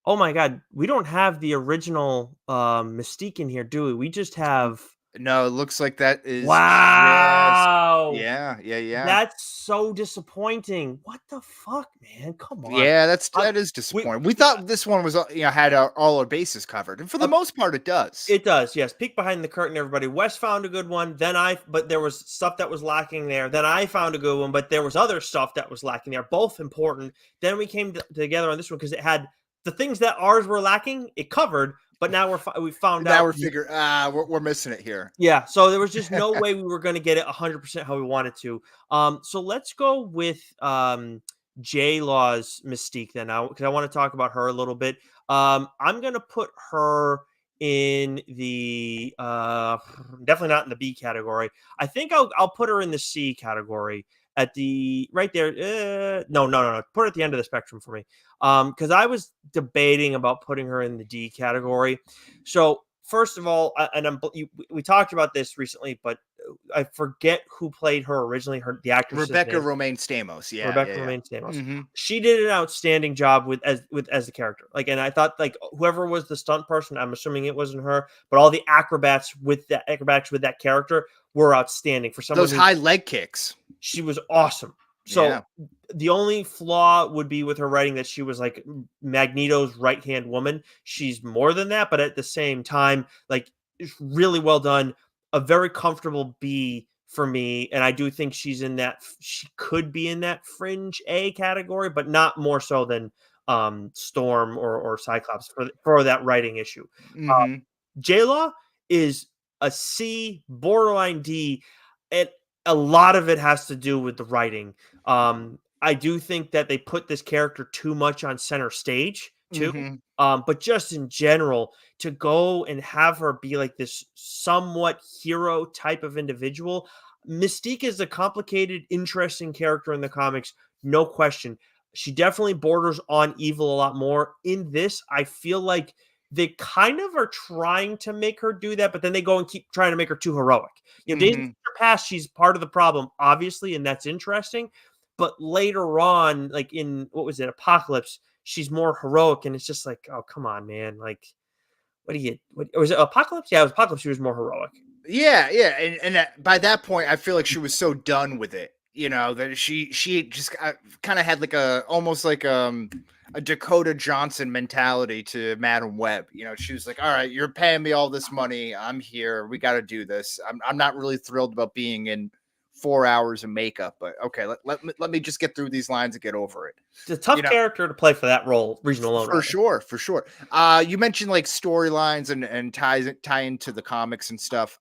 Oh my God, we don't have the original Mystique in here, do we? We just have. No, it looks like that is just Wow, yeah. that's so disappointing. What the fuck, man? Come on. Yeah, I, that is we disappointing. We thought this one was had all our bases covered, and for the uh, most part, it does. It does, yes. Peek behind the curtain, everybody. Wes found a good one. But there was stuff that was lacking there. Then I found a good one, but there was other stuff that was lacking there. Both important. Then we came together on this one because it had the things that ours were lacking. It covered, but now we found Now out. we're figuring we're missing it here. Yeah, so there was just no way we were going to get it 100% how we wanted to. So let's go with J Law's Mystique then now because I want to talk about her a little bit. I'm going to put her in the definitely not in the B category. I think I'll put her in the C category at the right there. No. Put her at the end of the spectrum for me. Because I was debating about putting her in the D category. So first of all, we talked about this recently, but I forget who played her originally. The actress Rebecca Romaine Stamos. Rebecca Yeah. Romaine Stamos. Mm-hmm. She did an outstanding job as the character. Like, and I thought like whoever was the stunt person, I'm assuming it wasn't her, but all the acrobats with that character were outstanding for someone. Those high leg kicks. She was awesome. So Yeah. the only flaw would be with her writing that she was like Magneto's right hand woman. She's more than that, but at the same time, like it's really well done. A very comfortable B for me, and I do think she could be in that fringe A category, but not more so than Storm or Cyclops for that writing issue. Mm-hmm. J-Law is a C, borderline D, and a lot of it has to do with the writing. I do think that they put this character too much on center stage too. Mm-hmm. But just in general, to go and have her be like this somewhat hero type of individual, Mystique is a complicated, interesting character in the comics, no question. She definitely borders on evil a lot more. In this, I feel like they kind of are trying to make her do that, but then they go and keep trying to make her too heroic. Days of Mhm. Future Past, she's part of the problem, obviously, and that's interesting. But later on, like in what was it, Apocalypse, she's more heroic, and it's just like, oh, come on, man. Like, what do you what was it Apocalypse? Yeah, it was Apocalypse. She was more heroic. Yeah, yeah, and by that point, I feel like she was so done with it, that she just kind of had like almost like a Dakota Johnson mentality to Madam Web. She was like, "All right, you're paying me all this money. I'm here. We got to do this. I'm not really thrilled about being in 4 hours of makeup, but okay, let me just get through these lines and get over it." It's a You tough know, character to play for that role, Regional Lone for Rider. sure, for sure. You mentioned like storylines and tie into the comics and stuff.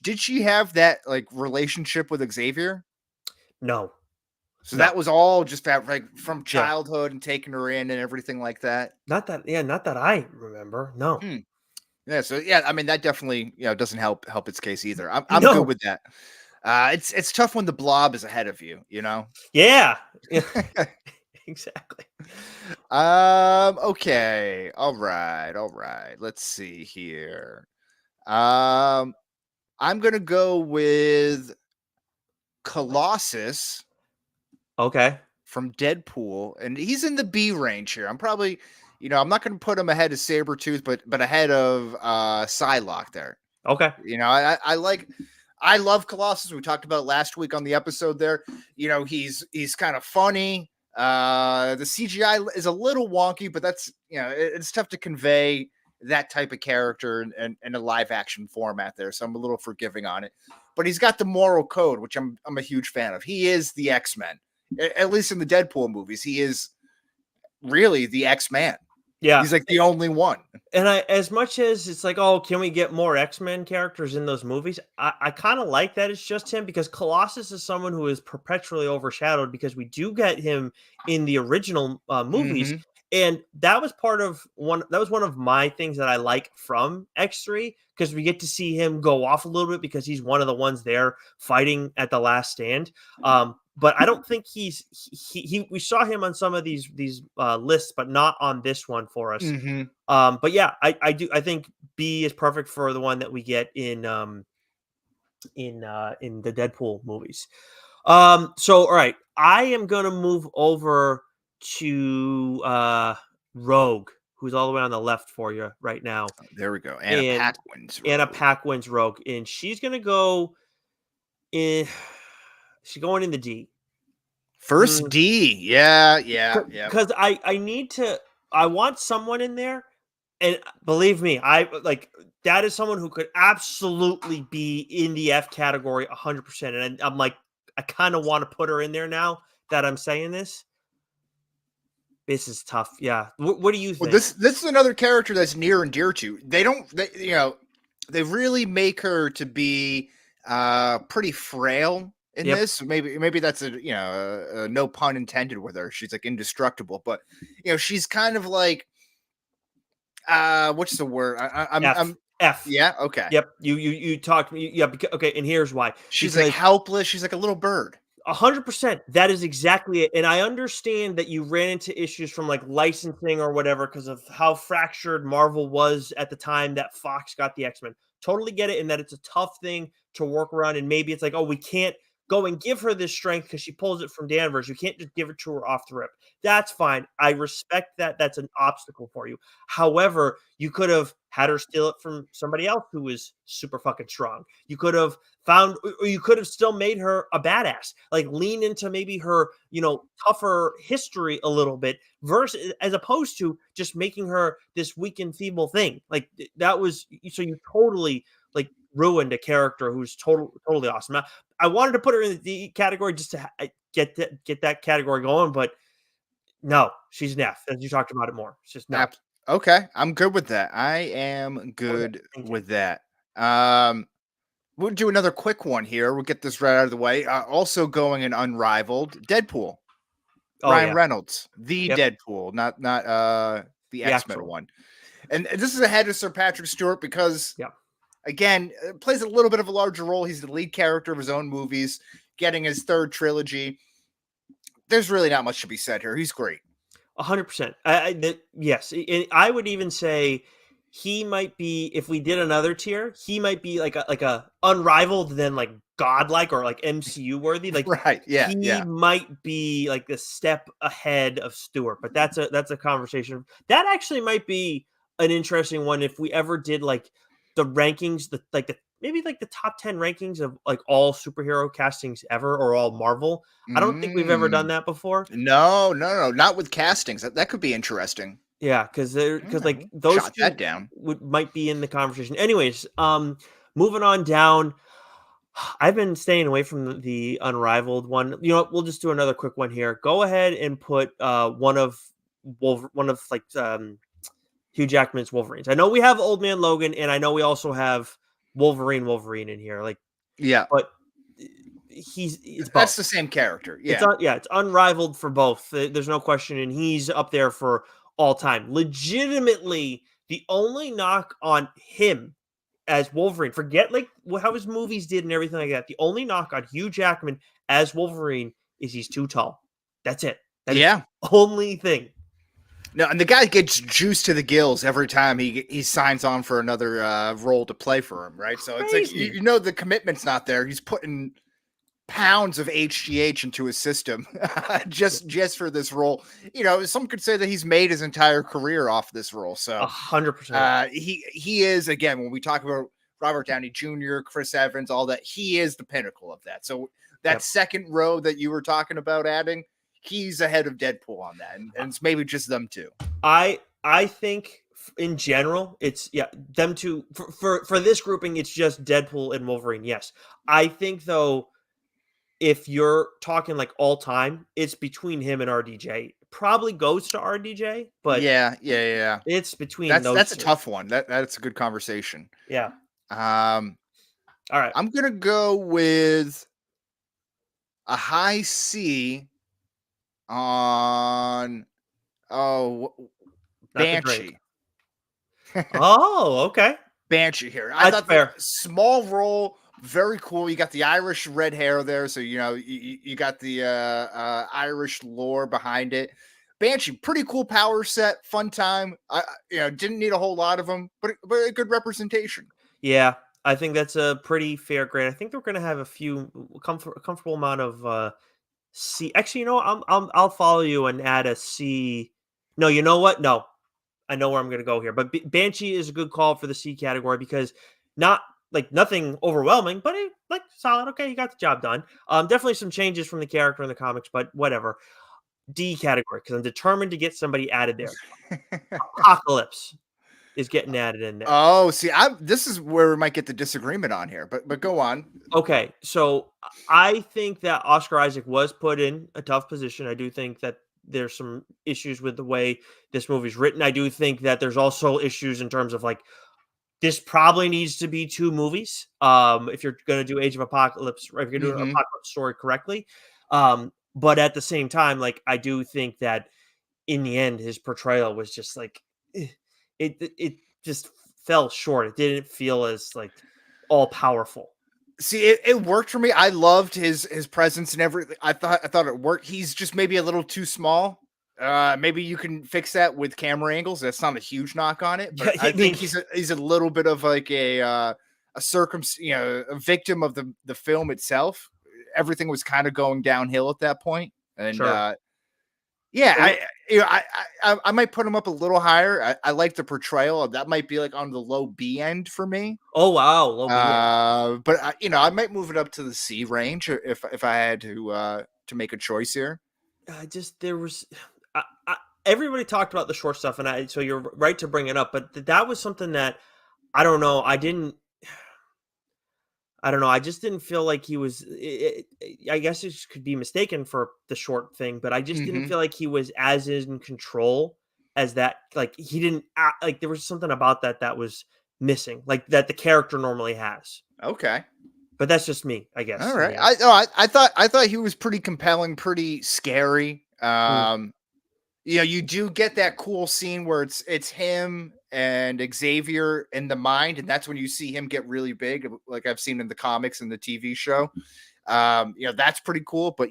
Did she have that like relationship with Xavier? No, So no. that was all just that like from Yeah. childhood and taking her in and everything like that. Not that I remember. No. Hmm. Yeah. So yeah, I mean that definitely doesn't help its case either. I'm good No. with that. It's tough when the blob is ahead of you. Yeah. Yeah. Exactly. Okay. All right. All right. Let's see here. Um. I'm gonna go with Colossus Okay. from Deadpool, and he's in the B range here. I'm probably, I'm not gonna put him ahead of Sabretooth, but ahead of Psylocke there. Okay. I love Colossus. We talked about it last week on the episode there. He's kind of funny. The CGI is a little wonky, but that's it's tough to convey that type of character in a live action format there. So I'm a little forgiving on it. But he's got the moral code, which I'm a huge fan of. He is the X-Men. At least in the Deadpool movies, he is really the X-Man. Yeah. He's like the only one. And as much as it's like, oh, can we get more X-Men characters in those movies? I kind of like that it's just him, because Colossus is someone who is perpetually overshadowed, because we do get him in the original movies. Mhm. And that was one of my things that I like from X3, because we get to see him go off a little bit, because he's one of the ones there fighting at the last stand. But I don't think we saw him on some of these lists, but not on this one for us. Mhm. But yeah, I think B is perfect for the one that we get in the Deadpool movies. So all right, I am gonna move over to Rogue, who's all the way on the left for you right now. There we go. Anna And Paquin's Anna Rogue. Paquin's Rogue, and she's gonna go in. She's going in the D. First D. Yeah, yeah, yeah. Because I want someone in there, and believe me, that is someone who could absolutely be in the F category 100%. And I'm like, I kind of want to put her in there now that I'm saying this. This is tough. Yeah. What do you Well, think? this is another character that's near and dear to you. They really make her to be pretty frail in Yep. this. Maybe that's a no pun intended with her. She's like indestructible, but she's kind of like what's the word? I'm F. yeah, okay. Yep. You talked me. Yeah. Okay. And here's why. She's like helpless. She's like a little bird. 100%. That is exactly it. And I understand that you ran into issues from like licensing or whatever because of how fractured Marvel was at the time that Fox got the X-Men. Totally get it. And that it's a tough thing to work around. And maybe it's like, oh, we can't go and give her this strength because she pulls it from Danvers. You can't just give it to her off the rip. That's fine. I respect that. That's an obstacle for you. However, you could have had her steal it from somebody else who was super fucking strong. You could have or you could have still made her a badass, like lean into maybe her, tougher history a little bit, versus as opposed to just making her this weak and feeble thing. Like that was so you totally like ruined a character who's totally awesome. I wanted to put her in the D category just to get that category going, but no, she's an F. As you talked about it more, it's just no. Okay, I'm good with that. I am good with that. We'll do another quick one here. We'll get this right out of the way. Also going in Unrivaled, Deadpool. Ryan Reynolds, the Deadpool, not the X-Men one. And this is ahead of Sir Patrick Stewart because, again, plays a little bit of a larger role. He's the lead character of his own movies, getting his third trilogy. there's really not much to be said here. He's great. 100%. Yes, I would even say he might be, if we did another tier, he might be like a unrivaled, then like godlike or like MCU worthy. Like Right. Yeah. he Yeah. might be like a step ahead of Stewart, but that's a conversation. That actually might be an interesting one if we ever did like the rankings, the maybe like the top 10 rankings of like all superhero castings ever or all Marvel. I don't think we've ever done Mm. that before. No, not with castings. That could be interesting. Yeah, because All like right, those jot that 2 down. might be in the conversation. Anyways, moving on down. I've been staying away from the unrivaled one. You know what? We'll just do another quick one here. Go ahead and put one of like Hugh Jackman's Wolverines. I know we have Old Man Logan, and I know we also have Wolverine in here. Like, Yeah, but it's that's both. the same character. It's Yeah. yeah, it's unrivaled for both. There's no question, and he's up there for all time. Legitimately, the only knock on him as Wolverine, forget like how his movies did and everything like that. The only knock on Hugh Jackman as Wolverine is he's too tall. That's it. That is Yeah. the only thing. No, and the guy gets juiced to the gills every time he signs on for another role to play for him, right? So it's like Crazy. you know the commitment's not there. He's putting pounds of HGH into his system just for this role. You know, some could say that he's made his entire career off this role. So 100%. he is, again, when we talk about Robert Downey Jr., Chris Evans, all that, he is the pinnacle of that. So that Yep. second row that you were talking about adding, he's ahead of Deadpool on that, and it's maybe just them two. I think in general, it's them two for this grouping. It's just Deadpool and Wolverine. Yes, I think though, if you're talking like all time, it's between him and RDJ. Probably goes to RDJ, but Yeah. it's between those That's a two. tough one. That's a good conversation. Yeah. All right. I'm gonna go with a high C on Not the drink. Banshee. Oh, okay. Banshee here. I That's thought fair. small role, very cool. You got the Irish red hair there, so you know you got the Irish lore behind it. Banshee, pretty cool power set, fun time. Didn't need a whole lot of them, but a good representation. Yeah, I think that's a pretty fair grade. I think we're going to have a comfortable amount of C. Actually, you know, I'll follow you and add a C. No, you know what? No, I know where I'm going to go here. But Banshee is a good call for the C category because not like nothing overwhelming, but like solid. Okay, you got the job done. Definitely some changes from the character in the comics, but whatever. D category because I'm determined to get somebody added there. Apocalypse is getting added in there. Oh, see, this is where we might get the disagreement on here, but go on. Okay, so I think that Oscar Isaac was put in a tough position. I do think that there's some issues with the way this movie's written. I do think that there's also issues in terms of like this probably needs to be 2 movies. If you're going to do Age of Apocalypse, or if you're doing an apocalypse story correctly. But at the same time, like I do think that in the end, his portrayal was just like it just fell short. It didn't feel as like all powerful. See, it worked for me. I loved his presence and everything. I thought it worked. He's just maybe a little too small. Maybe you can fix that with camera angles. That's not a huge knock on it, but I think he's a little bit of like a victim of the film itself. Everything was kind of going downhill at that point, and Sure. I might put him up a little higher. I like the portrayal. That might be like on the low B end for me. Oh wow, low B. But I might move it up to the C range if I had to make a choice here. There was everybody talked about the short stuff, and so you're right to bring it up, but that was something that I don't know. I don't know. I just didn't feel like he was. I guess it could be mistaken for the short thing, but I just didn't feel like he was as in control as that. Like he didn't like there was something about that was missing, like that the character normally has. Okay, but that's just me, I guess. All right. I thought he was pretty compelling, pretty scary. You do get that cool scene where it's him and Xavier in the mind, and that's when you see him get really big, like I've seen in the comics and the TV show. That's pretty cool. But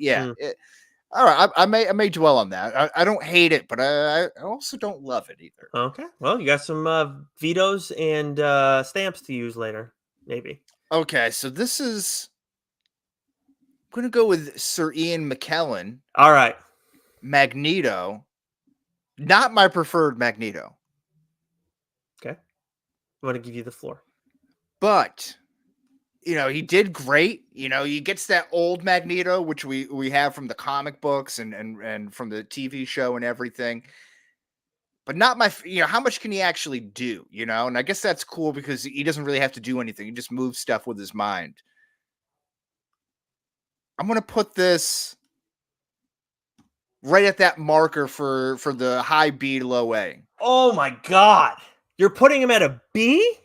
All right, I may dwell on that. I don't hate it, but I also don't love it either. Okay. Well, you got some vetoes and stamps to use later, maybe. Okay, so this is I'm gonna go with Sir Ian McKellen, All right. Magneto. Not my preferred Magneto, Okay. I'm going to give you the floor. but he did great. He gets that old Magneto, which we have from the comic books and from the TV show and everything. But not how much can he actually do? And I guess that's cool because he doesn't really have to do anything. He just moves stuff with his mind. I'm gonna put this right at that marker for the high B, low A. Oh my God. You're putting him at a B?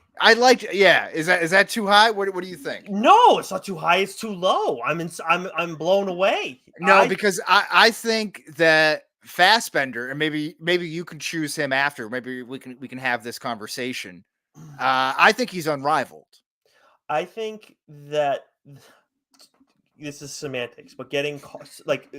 Yeah. Is that too high? What do you think? No, it's not too high. It's too low. I'm blown away. No, because I think that Fassbender, and maybe you can choose him after. Maybe we can have this conversation. I think he's unrivaled. I think that this is semantics, but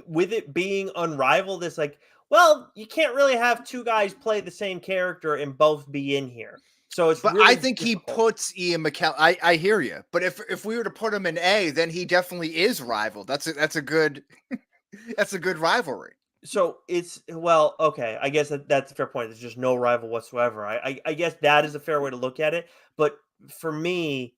with it being unrivaled, it's like, well, you can't really have two guys play the same character and both be in here. So it's. But really I think difficult. he puts Ian McKellen. I hear you, but if we were to put him in A, then he definitely is rivaled. That's a good that's a good rivalry. So okay. I guess that's a fair point. There's just no rival whatsoever. I guess that is a fair way to look at it. But for me,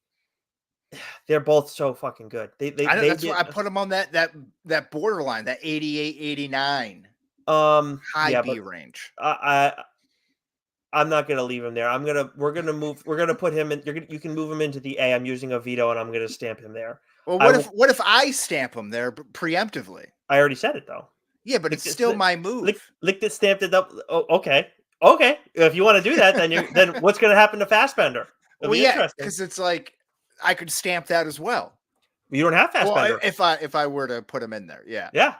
they're both so fucking good. That's why I put him on that borderline, that 88, 89 high B range. I'm not gonna leave him there. We're gonna put him in. You can move him into the A. I'm using a veto, and I'm gonna stamp him there. Well, what if I stamp him there preemptively? I already said it though. Yeah, but it's still my move. Licked it, stamped it up. Oh, okay. If you want to do that, then what's gonna happen to Fassbender? Well, yeah, because it's like I could stamp that as well. You don't have Fassbender. Well, if I were to put him in there, yeah. Yeah.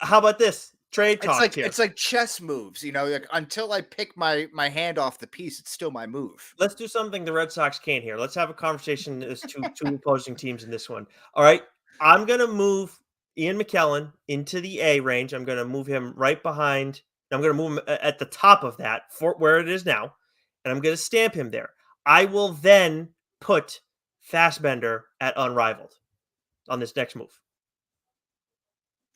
How about this? Trade talk here. It's like chess moves, like until I pick my hand off the piece, it's still my move. Let's do something the Red Sox can't hear. Let's have a conversation as two opposing teams in this one. All right. I'm gonna move Ian McKellen into the A range. I'm gonna move him right behind. I'm gonna move him at the top of that for where it is now, and I'm gonna stamp him there. I will then put Fassbender at unrivaled on this next move.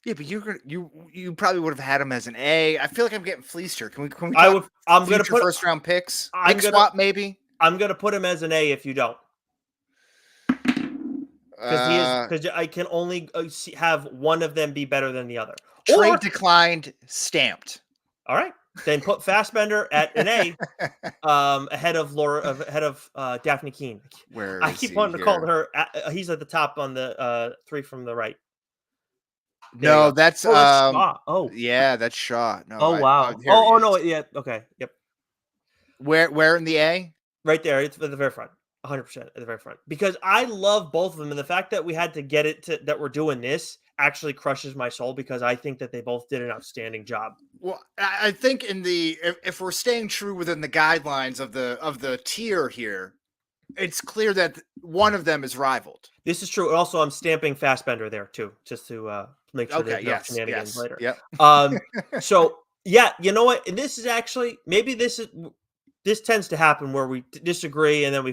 Yeah, but you probably would have had him as an A. I feel like I'm getting fleeced here. Can we I'm gonna put first round picks. Swap maybe. I'm gonna put him as an A if you don't. Because I can only have one of them be better than the other. Trade declined, stamped. All right, then put Fassbender at an A, ahead of Daphne Keene. I keep wanting to call her. He's at the top on the 3 from the right. No, that's Shaw. Oh, yeah, that's Shaw. No, oh wow. No, yeah, okay, yep. Where in the A? Right there. It's at the very front. 100% at the very front, because I love both of them, and the fact that we had to get it to that we're doing this actually crushes my soul, because I think that they both did an outstanding job. Well, I think if we're staying true within the guidelines of the tier here, it's clear that one of them is rivaled. This is true. And also, I'm stamping Fassbender there too, just to make sure there's no shenanigans later. Yep. So yeah, you know what? And this is actually this tends to happen where we disagree, and then we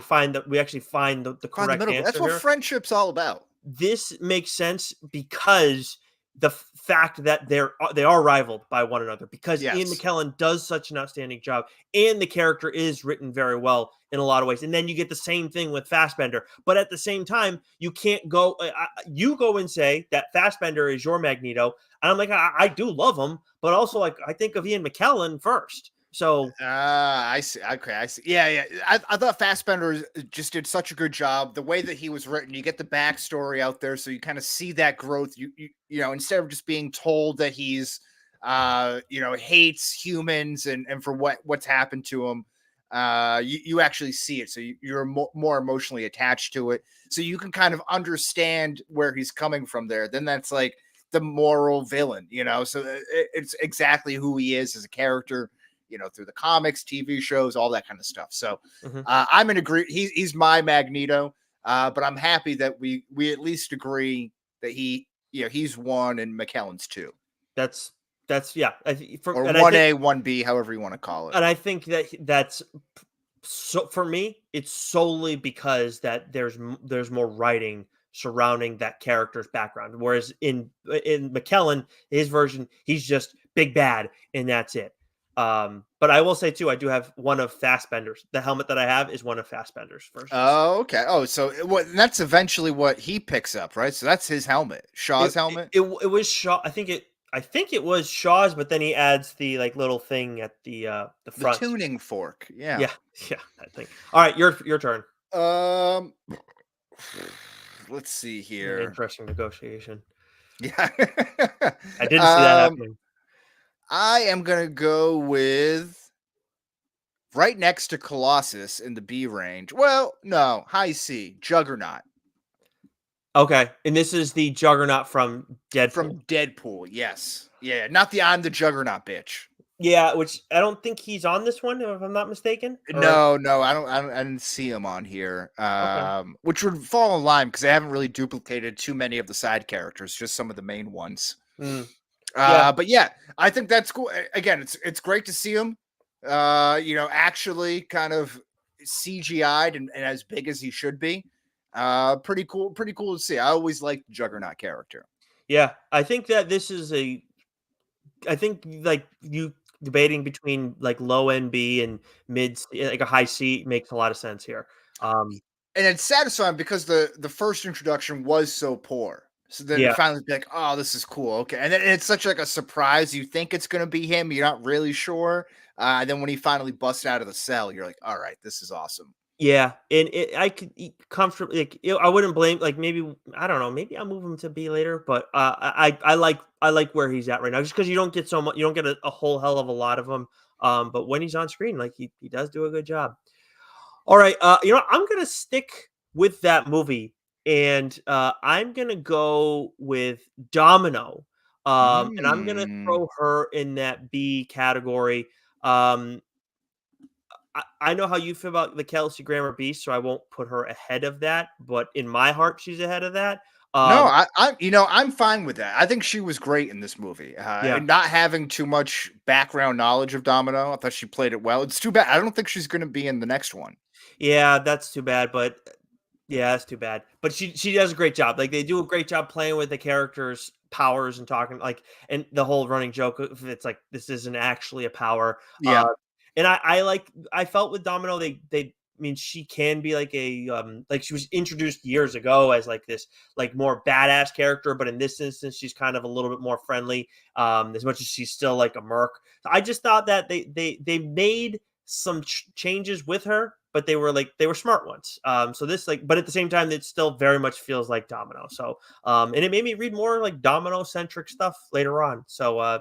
actually find the correct answer. That's what friendship's all about. This makes sense because the fact that they are rivaled by one another, because Ian McKellen does such an outstanding job, and the character is written very well in a lot of ways. And then you get the same thing with Fassbender, but at the same time, you can't go. You go and say that Fassbender is your Magneto, and I'm like, I do love him, but also like I think of Ian McKellen first. So I see. Okay, I see. Yeah. I thought Fassbender just did such a good job. The way that he was written, you get the backstory out there, so you kind of see that growth. You instead of just being told that he's hates humans and for what's happened to him, you actually see it. So you're more emotionally attached to it. So you can kind of understand where he's coming from there. Then that's like the moral villain, So it's exactly who he is as a character. Through the comics, TV shows, all that kind of stuff. So I'm in agreement. He's my Magneto, but I'm happy that we at least agree that he's one and McKellen's two. That's yeah. Or 1A, 1B, however you want to call it. And I think that's so for me, it's solely because that there's more writing surrounding that character's background. Whereas in McKellen, his version, he's just big bad and that's it. But I will say too, I do have one of Fassbender's. The helmet that I have is one of Fassbender's versions. Oh, okay. Oh, so that's eventually what he picks up, right? So that's his helmet, Shaw's helmet. It was Shaw. I think it was Shaw's, but then he adds the like little thing at the front. The tuning fork. Yeah. Yeah. I think. All right, your turn. Let's see here. Interesting negotiation. Yeah. I didn't see that happening. I am gonna go with right next to Colossus in the B range. Well, no, high C, Juggernaut. Okay, and this is the Juggernaut from Deadpool. From Deadpool, yes. Yeah, not the I'm the Juggernaut bitch. Yeah, which I don't think he's on this one, if I'm not mistaken. No, I didn't see him on here. Okay. Which would fall in line because they haven't really duplicated too many of the side characters, just some of the main ones. Yeah. But yeah, I think that's cool. Again, it's great to see him. Actually kind of CGI'd and as big as he should be. Pretty cool to see. I always liked the Juggernaut character. Yeah, I think that this is I think like you debating between like low NB and mid, like a high C makes a lot of sense here. And it's satisfying because the first introduction was so poor. So then you finally be like, oh, this is cool. Okay. And then it's such like a surprise. You think it's going to be him. You're not really sure. And then when he finally busts out of the cell, you're like, all right, this is awesome. Yeah. And I could comfortably, like, I wouldn't blame, like, maybe, I don't know, maybe I'll move him to B later, but I like where he's at right now, just because you don't get so much, you don't get a whole hell of a lot of them. But when he's on screen, like he does do a good job. All right. I'm going to stick with that movie. And I'm going to go with Domino. And I'm going to throw her in that B category. I know how you feel about the Kelsey Grammer Beast, so I won't put her ahead of that. But in my heart, she's ahead of that. No, I'm fine with that. I think she was great in this movie. And not having too much background knowledge of Domino, I thought she played it well. It's too bad. I don't think she's going to be in the next one. Yeah, that's too bad. But yeah, that's too bad. But she does a great job. Like they do a great job playing with the characters' powers and talking like, and the whole running joke. It's like this isn't actually a power. Yeah. And I felt with Domino, they I mean, she can be like like she was introduced years ago as like this like more badass character, but in this instance, she's kind of a little bit more friendly. As much as she's still like a merc. I just thought that they made some changes with her, but they were smart ones. So this but at the same time, it still very much feels like Domino. So and it made me read more like Domino centric stuff later on. So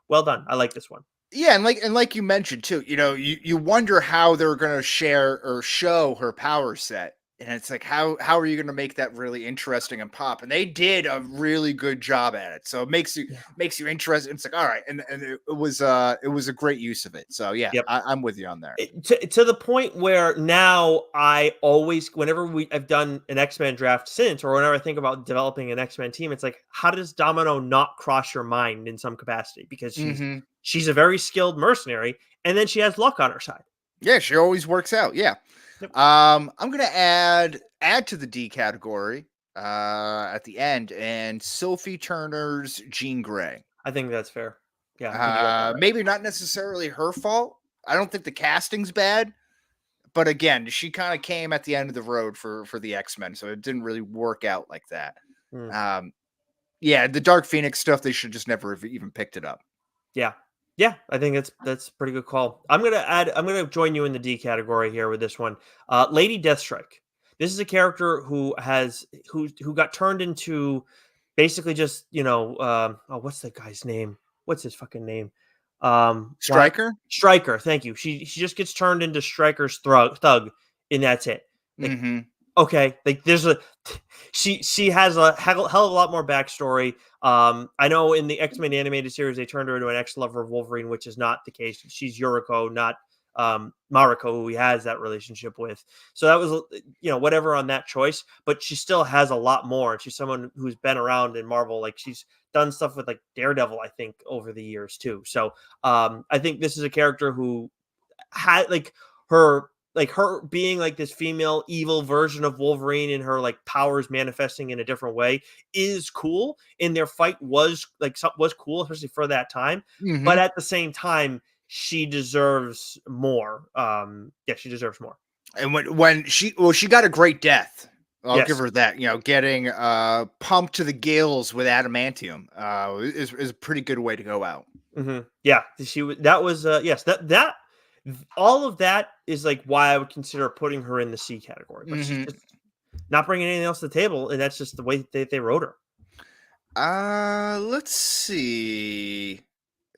well done. I like this one. Yeah, and like you mentioned too, you wonder how they're gonna share or show her power set. And it's like how are you gonna make that really interesting and pop? And they did a really good job at it. So it makes you interested. It's like, all right, and it was a great use of it. So yeah, I'm with you on there. To the point where now I always, whenever I've done an X-Men draft since, or whenever I think about developing an X-Men team, it's like, how does Domino not cross your mind in some capacity? Because she's a very skilled mercenary, and then she has luck on her side. Yeah, she always works out. Yeah. Yep. I'm gonna add to the D category at the end, and Sophie Turner's Jean Grey. I think that's fair. Yeah. Maybe not necessarily her fault. I don't think the casting's bad, but again, she kind of came at the end of the road for the X-Men, so it didn't really work out like that. Yeah, the Dark Phoenix stuff, they should just never have even picked it up. Yeah, I think that's a pretty good call. I'm gonna join you in the D category here with this one. Lady Deathstrike. This is a character who got turned into basically just, what's that guy's name? What's his fucking name? Stryker? Stryker, thank you. She just gets turned into Stryker's thug, and that's it. Like, okay, like she has a hell of a lot more backstory. I know in the X-Men animated series they turned her into an ex-lover of Wolverine, which is not the case. She's Yuriko, not Mariko, who he has that relationship with. So that was, whatever on that choice, but she still has a lot more. And she's someone who's been around in Marvel. Like she's done stuff with like Daredevil, I think, over the years too. So I think this is a character who had her being like this female evil version of Wolverine and her like powers manifesting in a different way is cool. And their fight was cool, especially for that time. But at the same time, she deserves more. She deserves more. And when she got a great death. I'll give Yes. her that. Getting pumped to the gills with adamantium is a pretty good way to go out. Yeah, that all of that is like why I would consider putting her in the C category, but she's just not bringing anything else to the table, and that's just the way they wrote her. Let's see.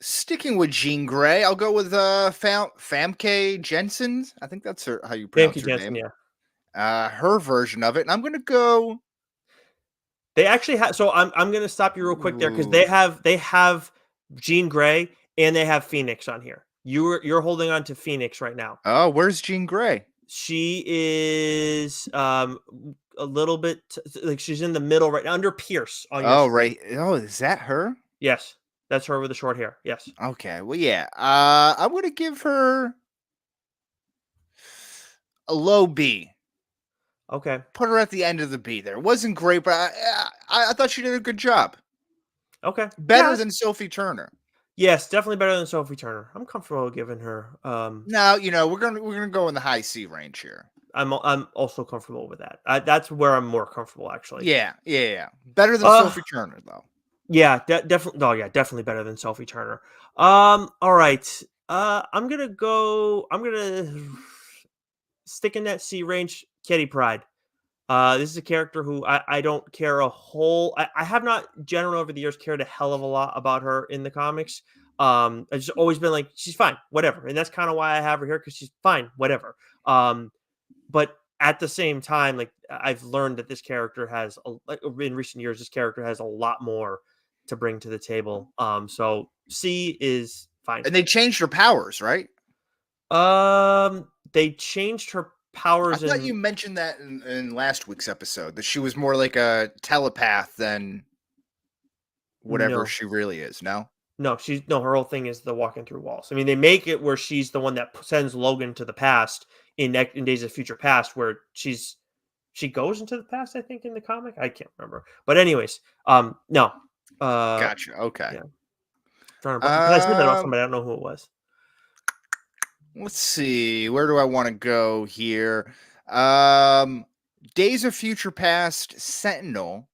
Sticking with Jean Grey, I'll go with Famke Jensen. I think that's how you pronounce Famke her Janssen, name. yeah. Her version of it, and I'm gonna go. They actually have. So I'm going to stop you real quick there because they have Jean Grey and they have Phoenix on here. You're holding on to Phoenix right now. Oh, where's Jean Grey? She is a little bit like she's in the middle right under Pierce on your screen. Right. Oh, is that her? Yes, that's her with the short hair. Yes. Okay. Well, yeah. I'm gonna give her a low B. Okay. Put her at the end of the B. There, it wasn't great, but I thought she did a good job. Okay. Better than Sophie Turner. Yes, definitely better than Sophie Turner. I'm comfortable giving her. Now we're gonna go in the high C range here. I'm also comfortable with that. That's where I'm more comfortable, actually. Yeah. Better than Sophie Turner, though. Yeah, definitely. Oh, yeah, definitely better than Sophie Turner. All right. I'm gonna stick in that C range. Kitty Pryde. This is a character who I don't care a whole. I have not generally over the years cared a hell of a lot about her in the comics. I've just always been like, she's fine, whatever, and that's kind of why I have her here because she's fine, whatever. But at the same time, like I've learned that this character has, in recent years, this character has a lot more to bring to the table. So C is fine. And they changed her powers, right? They changed her powers. I thought you mentioned that in last week's episode that she was more like a telepath than whatever she really is. No, her whole thing is the walking through walls. I mean, they make it where she's the one that sends Logan to the past in Days of Future Past, where she goes into the past. I think in the comic, I can't remember. But anyways, no. Gotcha. Okay. Yeah. I said that about somebody. I don't know who it was. Let's see. Where do I want to go here? Days of Future Past Sentinel.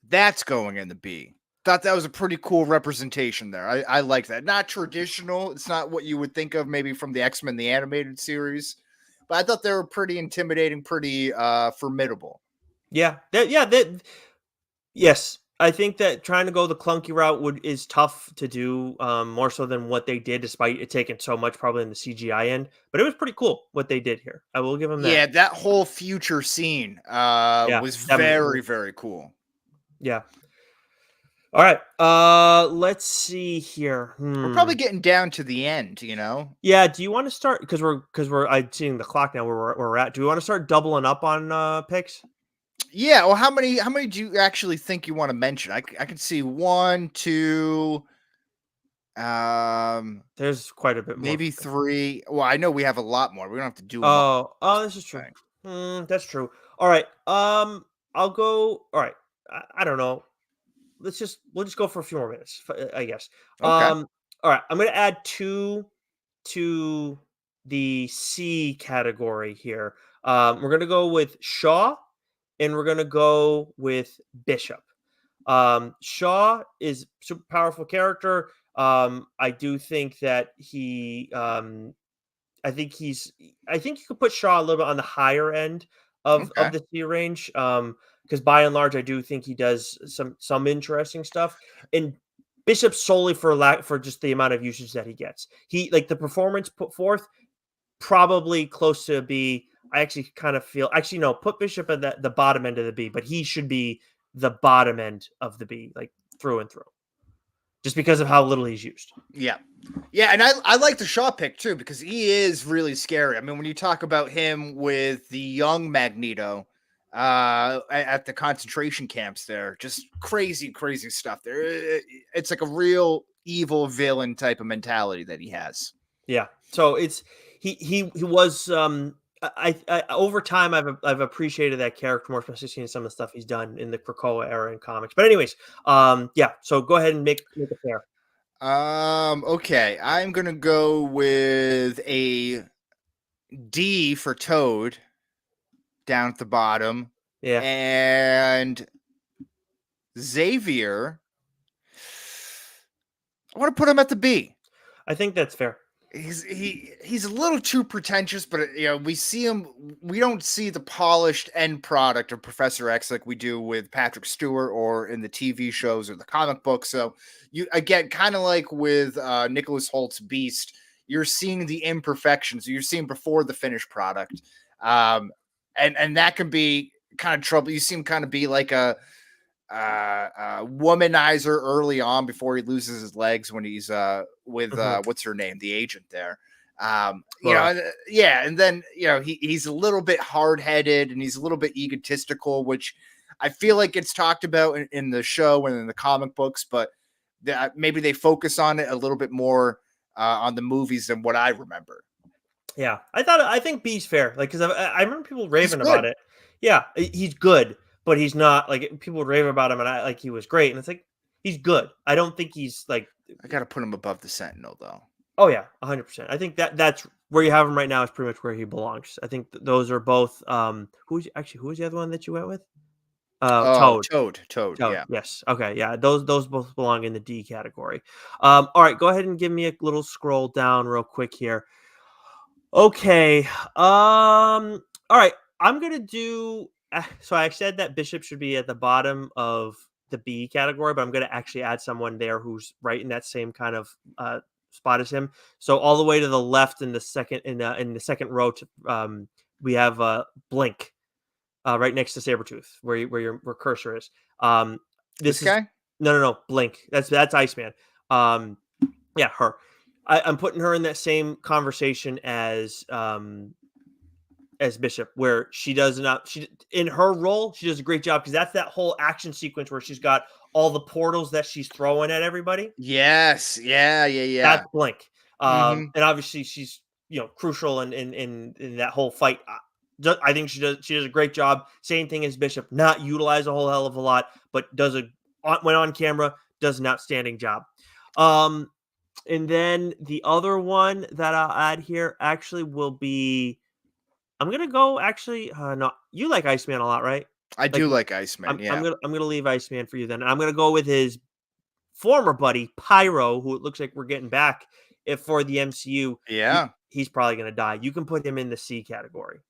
That's going in the B. Thought that was a pretty cool representation there. I like that. Not traditional. It's not what you would think of maybe from the X-Men, the animated series. But I thought they were pretty intimidating, pretty formidable. Yeah. Yes. I think that trying to go the clunky route is tough to do, more so than what they did, despite it taking so much probably in the CGI end. But it was pretty cool what they did here. I will give them that. Yeah, that whole future scene was very, very cool. Yeah. All right. Let's see here. We're probably getting down to the end, Yeah. Do you want to start because I'm seeing the clock now where we're at. Do we want to start doubling up on picks? Yeah, well, how many do you actually think you want to mention? I can see 1, 2. There's quite a bit more. Maybe 3. Well, I know we have a lot more. We don't have to do. This is true. That's true. All right. I'll go. All right. I don't know. We'll just go for a few more minutes, I guess. Okay. All right. I'm gonna add 2 to the C category here. We're gonna go with Shaw. And we're going to go with Bishop. Shaw is a super powerful character. I do think that I think you could put Shaw a little bit on the higher end of the C range. Because by and large, I do think he does some interesting stuff. And Bishop solely for just the amount of usage that he gets. He the performance put forth, probably close to a B. I actually kind of feel no, put Bishop at the bottom end of the B, but he should be the bottom end of the B, like through and through. just because of how little he's used. Yeah. Yeah, and I like the Shaw pick too because he is really scary. I mean, when you talk about him with the young Magneto at the concentration camps there, just crazy stuff there. It's like a real evil villain type of mentality that he has. Yeah. So it's he was I over time I've appreciated that character more, especially seeing some of the stuff he's done in the Krakoa era in comics. But anyways, yeah. So go ahead and make a pair. Okay, I'm gonna go with a D for Toad down at the bottom, Yeah. and Xavier. I want to put him at the B. I think that's fair. He's a little too pretentious, but we see him. We don't see the polished end product of Professor X like we do with Patrick Stewart or in the TV shows or the comic books. So you again, kind of like with Nicholas Holt's Beast, you're seeing the imperfections. You're seeing before the finished product, and that can be kind of trouble. You see him kind of be like a womanizer early on before he loses his legs when he's with what's her name, the agent there. And then he's a little bit hard-headed and he's a little bit egotistical, which I feel like it's talked about in the show and in the comic books, but maybe they focus on it a little bit more on the movies than what I remember. Yeah, I think B's fair, like because I remember people raving about it. Yeah, he's good. But he's not like people would rave about him, and I like he was great, and it's like he's good. I don't think he's like I got to put him above the Sentinel though. Oh yeah, 100%. I think that's where you have him right now is pretty much where he belongs. I think those are both. Who was the other one that you went with? Toad. Yeah. Yes. Okay. Yeah. Those both belong in the D category. All right. Go ahead and give me a little scroll down real quick here. Okay. All right. I'm gonna do. So I said that Bishop should be at the bottom of the B category, but I'm going to actually add someone there who's right in that same kind of spot as him. So all the way to the left in the second in the second row, we have Blink right next to Sabretooth, where your cursor is. This guy? No, Blink. That's Iceman. Yeah, her. I'm putting her in that same conversation as Bishop, where she in her role, she does a great job because that's that whole action sequence where she's got all the portals that she's throwing at everybody. Yes. Yeah. That's Blink. And obviously she's, crucial in that whole fight. I think she does a great job. Same thing as Bishop, not utilize a whole hell of a lot, but when on camera, does an outstanding job. And then the other one that I'll add here actually will be, I'm gonna go no, you like Iceman a lot, right? I do like Iceman. I'm gonna leave Iceman for you then. I'm gonna go with his former buddy Pyro, who it looks like we're getting back for the MCU. Yeah, he's probably gonna die. You can put him in the C category.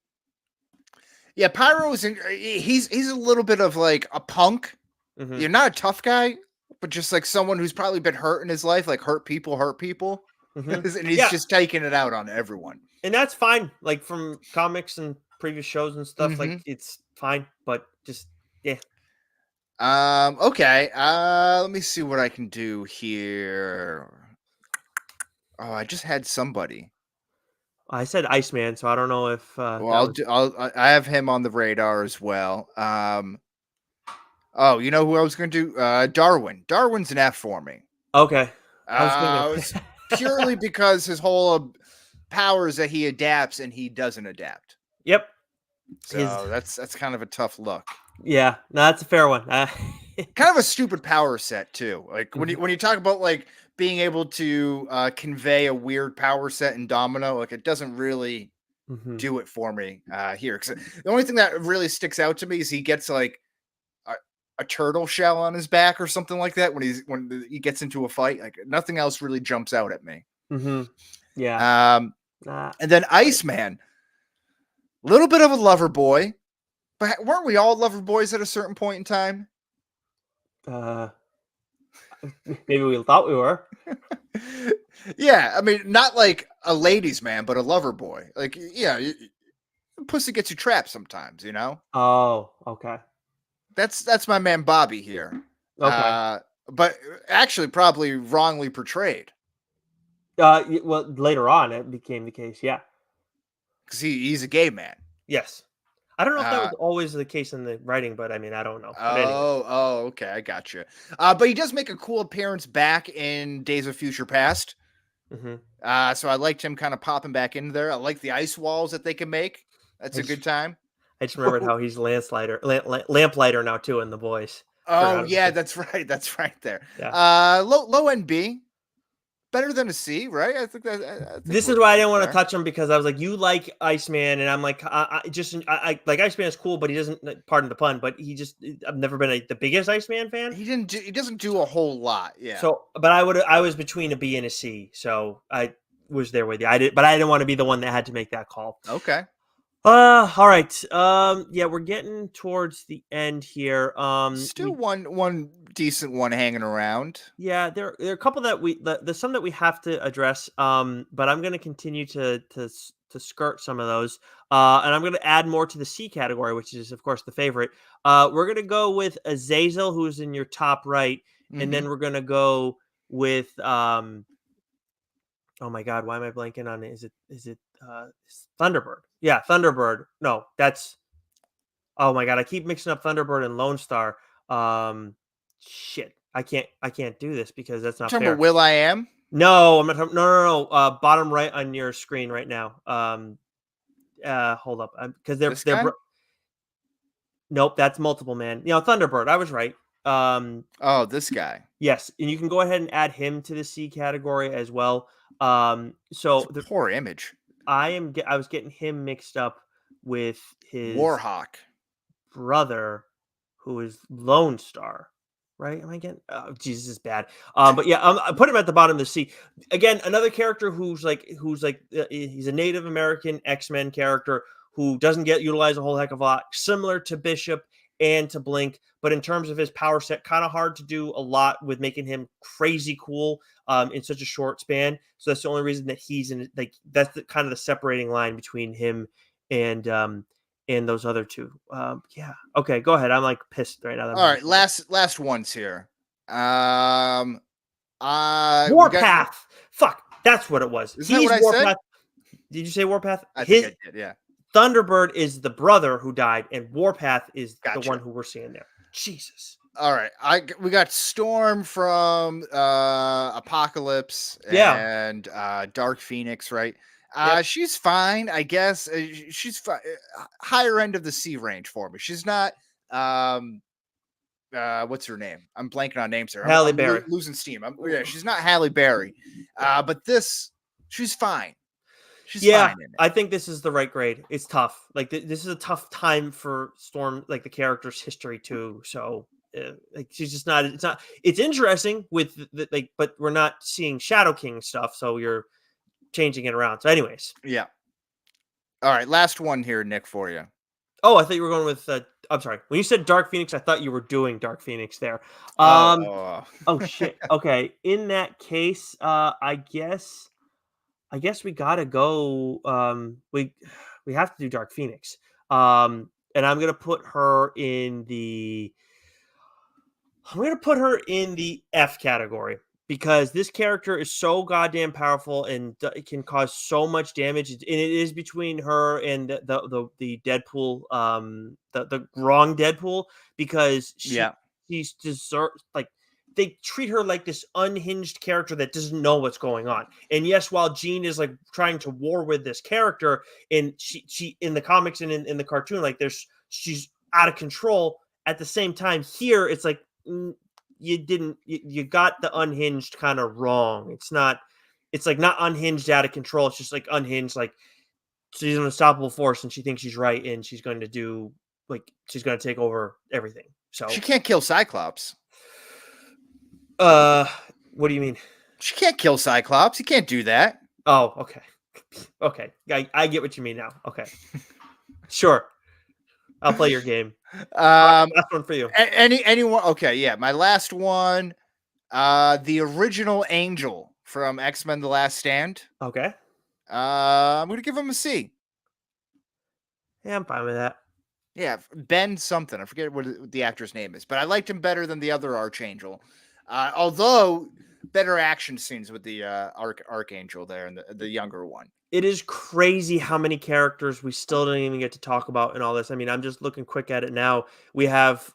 Yeah, Pyro he's a little bit of like a punk. Mm-hmm. You're not a tough guy, but just like someone who's probably been hurt in his life, like hurt people. Mm-hmm. And he's just taking it out on everyone. And that's fine. Like from comics and previous shows and stuff, like it's fine, but just, yeah. Okay. Let me see what I can do here. Oh, I just had somebody. I said Iceman, so I don't know if, well, I have him on the radar as well. Oh, you know who I was going to do? Darwin. Darwin's an F for me. Okay. It's purely because his whole power is that he adapts and he doesn't adapt. Yep. So that's kind of a tough look. Yeah, no, that's a fair one. Kind of a stupid power set too. Like when you talk about like being able to convey a weird power set in Domino, like it doesn't really do it for me here. Because the only thing that really sticks out to me is he gets like a turtle shell on his back or something like that when he gets into a fight. Like nothing else really jumps out at me. Yeah. And then Iceman, a little bit of a lover boy, but weren't we all lover boys at a certain point in time? Maybe we thought we were. Yeah, I mean, not like a ladies' man, but a lover boy. Like, yeah, pussy gets you trapped sometimes, you know. Oh, okay. That's my man Bobby here. Okay. but actually probably wrongly portrayed Well, later on it became the case. Yeah. because he's a gay man. Yes. I don't know if that Uh, was always the case in the writing, but I mean, I don't know. But anyway. oh, okay, I got you. But he does make a cool appearance back in Days of Future Past. Hmm. So I liked him kind of popping back into there. I like the ice walls that they can make. That's a good time. I just remembered how he's lamplighter now too in The Boys. Oh Forgot about yeah, that. that's right. That's right there. Yeah. Low NB, better than a C, right? I think that. I think This we're is why I didn't want to there. touch him because I was like, you like Iceman, and I'm like, I like Iceman is cool, but he doesn't. Pardon the pun, but I've never been the biggest Iceman fan. He doesn't do a whole lot. Yeah. So, but I was between a B and a C, so I was there with you. I didn't want to be the one that had to make that call. Okay. All right. Yeah, we're getting towards the end here. Still one decent one hanging around. Yeah, there are a couple that there's some that we have to address. But I'm going to continue to skirt some of those. And I'm going to add more to the C category, which is of course the favorite. We're going to go with Azazel, who's in your top right, and then we're going to go with oh my God, why am I blanking on it? Is it Thunderbird? Yeah, Thunderbird. No, that's oh my God, I keep mixing up Thunderbird and Lone Star. Shit. I can't do this because that's not Talking fair. about Will I Am? No, I'm not no. Bottom right on your screen right now. Hold up. Because they're nope, that's multiple man. Thunderbird. I was right. Oh, this guy. Yes, and you can go ahead and add him to the C category as well. So the Poor image. I was getting him mixed up with his Warhawk brother, who is Lone Star. Right? Am I getting? Oh, Jesus, is bad. But yeah, I put him at the bottom of the C. Again, another character who's like he's a Native American X-Men character who doesn't get utilized a whole heck of a lot, similar to Bishop and to Blink. But in terms of his power set, kind of hard to do a lot with making him crazy cool in such a short span. So that's the only reason that he's in. Like that's kind of the separating line between him and those other two. Yeah. Okay, go ahead. I'm like pissed right now. All right, last ones here. Warpath. Got, Fuck, that's what it was. Is that what I Warpath. said? Did you say Warpath? I think I did, yeah. Thunderbird is the brother who died, and Warpath is the one who we're seeing there. Jesus. All right, we got Storm from Apocalypse and Dark Phoenix, right? Yep. She's fine, I guess. She's fine. Higher end of the C range for me. She's not. What's her name? I'm blanking on names here. Halle Berry. Losing steam. She's not Halle Berry. But she's fine. She's fine in it. I think this is the right grade. It's tough. Like this is a tough time for Storm, like the character's history too. So like she's just not. It's not. It's interesting with but we're not seeing Shadow King stuff. So you're changing it around. So, anyways, yeah. All right, last one here, Nick, for you. Oh, I thought you were going with. I'm sorry. When you said Dark Phoenix, I thought you were doing Dark Phoenix there. Oh shit. Okay. In that case, I guess we gotta go. We have to do Dark Phoenix. And I'm gonna put her in the. F category because this character is so goddamn powerful and it can cause so much damage. And it is between her and the Deadpool, the wrong Deadpool, because she's like they treat her like this unhinged character that doesn't know what's going on. And yes, while Jean is like trying to war with this character, and she in the comics and in the cartoon, like she's out of control. At the same time, here it's like you got the unhinged kind of wrong. It's like not unhinged out of control. It's just like unhinged, like she's an unstoppable force and she thinks she's right and she's going to she's going to take over everything. So she can't kill Cyclops. What do you mean? She can't kill Cyclops. You can't do that. Oh, okay. Okay. I get what you mean now. Okay. Sure. I'll play your game. Last one for you. Anyone? Okay, yeah. My last one, the original Angel from X-Men: The Last Stand. Okay. I'm gonna give him a C. Yeah, I'm fine with that. Yeah, Ben something. I forget what the actor's name is, but I liked him better than the other Archangel. Although better action scenes with the Archangel there and the younger one. It is crazy how many characters we still didn't even get to talk about in all this. I mean, I'm just looking quick at it now. We have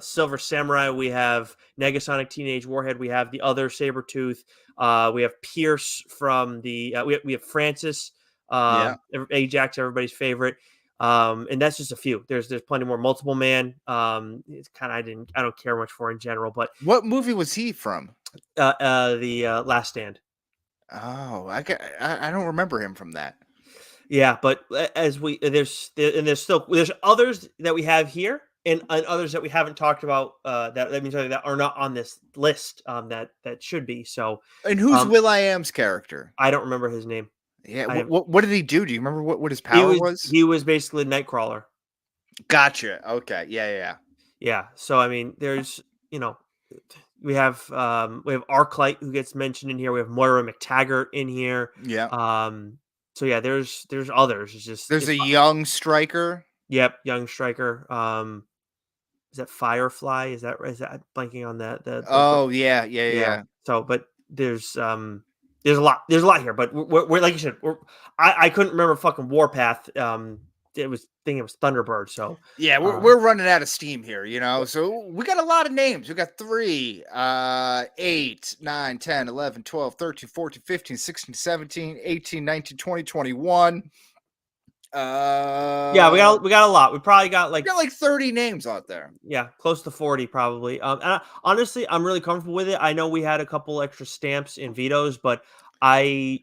Silver Samurai, we have Negasonic Teenage Warhead, we have the other Sabretooth, we have Pierce from the we have Francis, Yeah. Ajax, everybody's favorite. And that's just a few. There's plenty more. Multiple Man. It's kind of I don't care much for in general, but What movie was he from? the Last Stand. Oh, I don't remember him from that. Yeah, but as there's others that we have here and others that we haven't talked about that means that are not on this list that should be. So, And who's Will.i.am's character? I don't remember his name. Yeah, what did he do? Do you remember what his power was? He was basically Nightcrawler. Gotcha. Okay. Yeah. Yeah. So I mean, there's we have Arclight who gets mentioned in here. We have Moira McTaggart in here. Yeah. So yeah, there's others. There's a young Striker. Yep, young Striker. Is that Firefly? Is that blanking on that? Oh yeah. So, but there's a lot here. But we're like you said, I couldn't remember fucking Warpath. It was Thunderbird. So yeah, we're running out of steam here, So we got a lot of names. We got 3, 8, 9, 10, 11, 12, 13, 14, 15, 16, 17, 18, 19, 20, 21. Yeah, we got a lot. We probably got like 30 names out there. Yeah, close to 40 probably. And honestly, I'm really comfortable with it. I know we had a couple extra stamps and vetoes, but do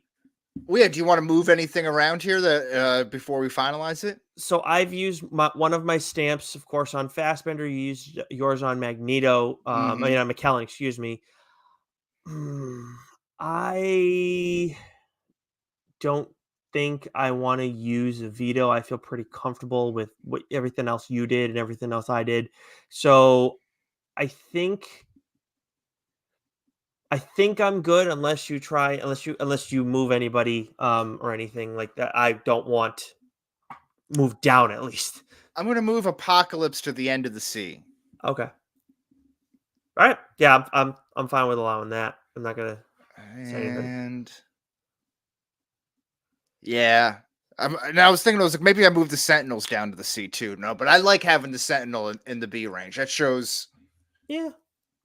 you want to move anything around here that before we finalize it? So I've used one of my stamps, of course, on Fassbender. You used yours on Magneto. I mean, on McKellen, excuse me. I don't think I want to use a veto. I feel pretty comfortable with everything else you did and everything else I did. So I think I'm good unless you move anybody or anything like that. I don't want move down at least. I'm going to move Apocalypse to the end of the sea. Okay. All right. Yeah, I'm fine with allowing that. I'm not going to say anything. Yeah. I was thinking, maybe I moved the Sentinels down to the C too. No, but I like having the Sentinel in the B range. That shows. Yeah,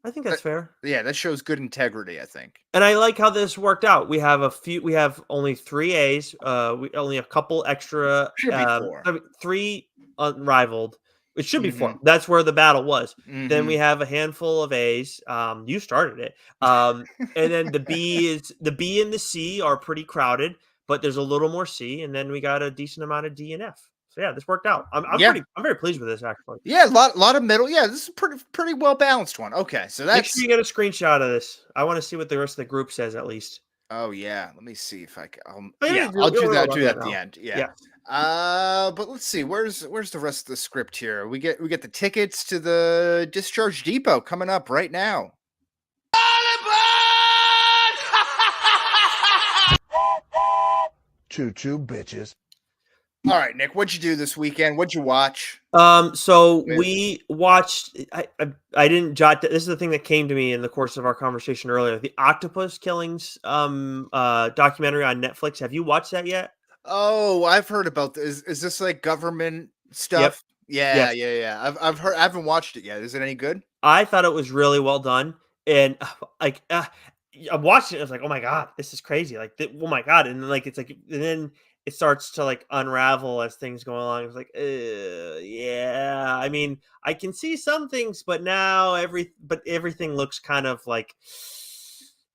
I think that's fair. Yeah, that shows good integrity, I think. And I like how this worked out. We have only 3 A's. We only have a couple extra. Should be 4. 3 unrivaled. It should be 4. That's where the battle was. Then we have a handful of A's. You started it. And then the B and the C are pretty crowded, but there's a little more C, and then we got a decent amount of D and F. So yeah, this worked out. I'm very pleased with this actually. Yeah, a lot of middle. Yeah, this is pretty well balanced one. Okay, so that's. Make sure you get a screenshot of this. I want to see what the rest of the group says at least. Oh yeah, let me see if I can. I'll do that. Do that at the end. Yeah. But let's see. Where's the rest of the script here? We get the tickets to the Discharge Depot coming up right now. Choo-choo, bitches. All right, Nick, what'd you do this weekend? What'd you watch? So we watched. I didn't jot. This is the thing that came to me in the course of our conversation earlier. The Octopus Killings documentary on Netflix. Have you watched that yet? Oh, I've heard about this. Is this like government stuff? Yep. Yeah. I've heard. I haven't watched it yet. Is it any good? I thought it was really well done, and I watched it. I was like, oh my god, this is crazy. Like, oh my god, and then and then it starts to like unravel as things go along. It's like, yeah. I mean, I can see some things, but now everything looks kind of like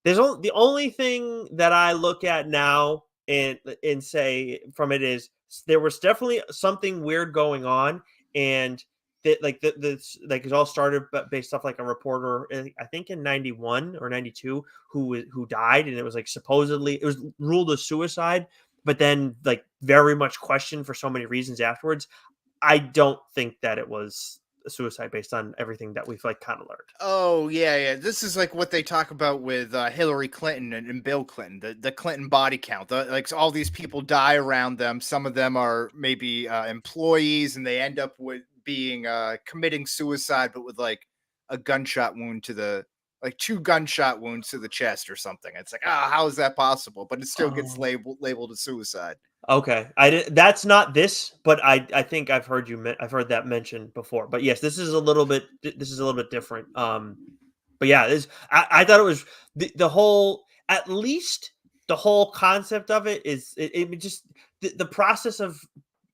the only thing that I look at now and say from it is there was definitely something weird going on, and that it all started based off like a reporter, I think in 91 or 92 who died, and it was like supposedly it was ruled a suicide. But then, like, very much questioned for so many reasons afterwards. I don't think that it was a suicide based on everything that we've like kind of learned. Oh yeah. This is like what they talk about with Hillary Clinton and Bill Clinton, the Clinton body count. Like all these people die around them. Some of them are maybe employees, and they end up with being committing suicide, but with like a gunshot wound to the like 2 gunshot wounds to the chest or something. It's like, how is that possible? But it still gets Oh, labeled as suicide. okay. I did. That's not this, but I think I've heard I've heard that mentioned before. But yes, this is a little bit. This is a little bit different. But yeah, this I thought it was the whole. At least the whole concept of it is it just the process of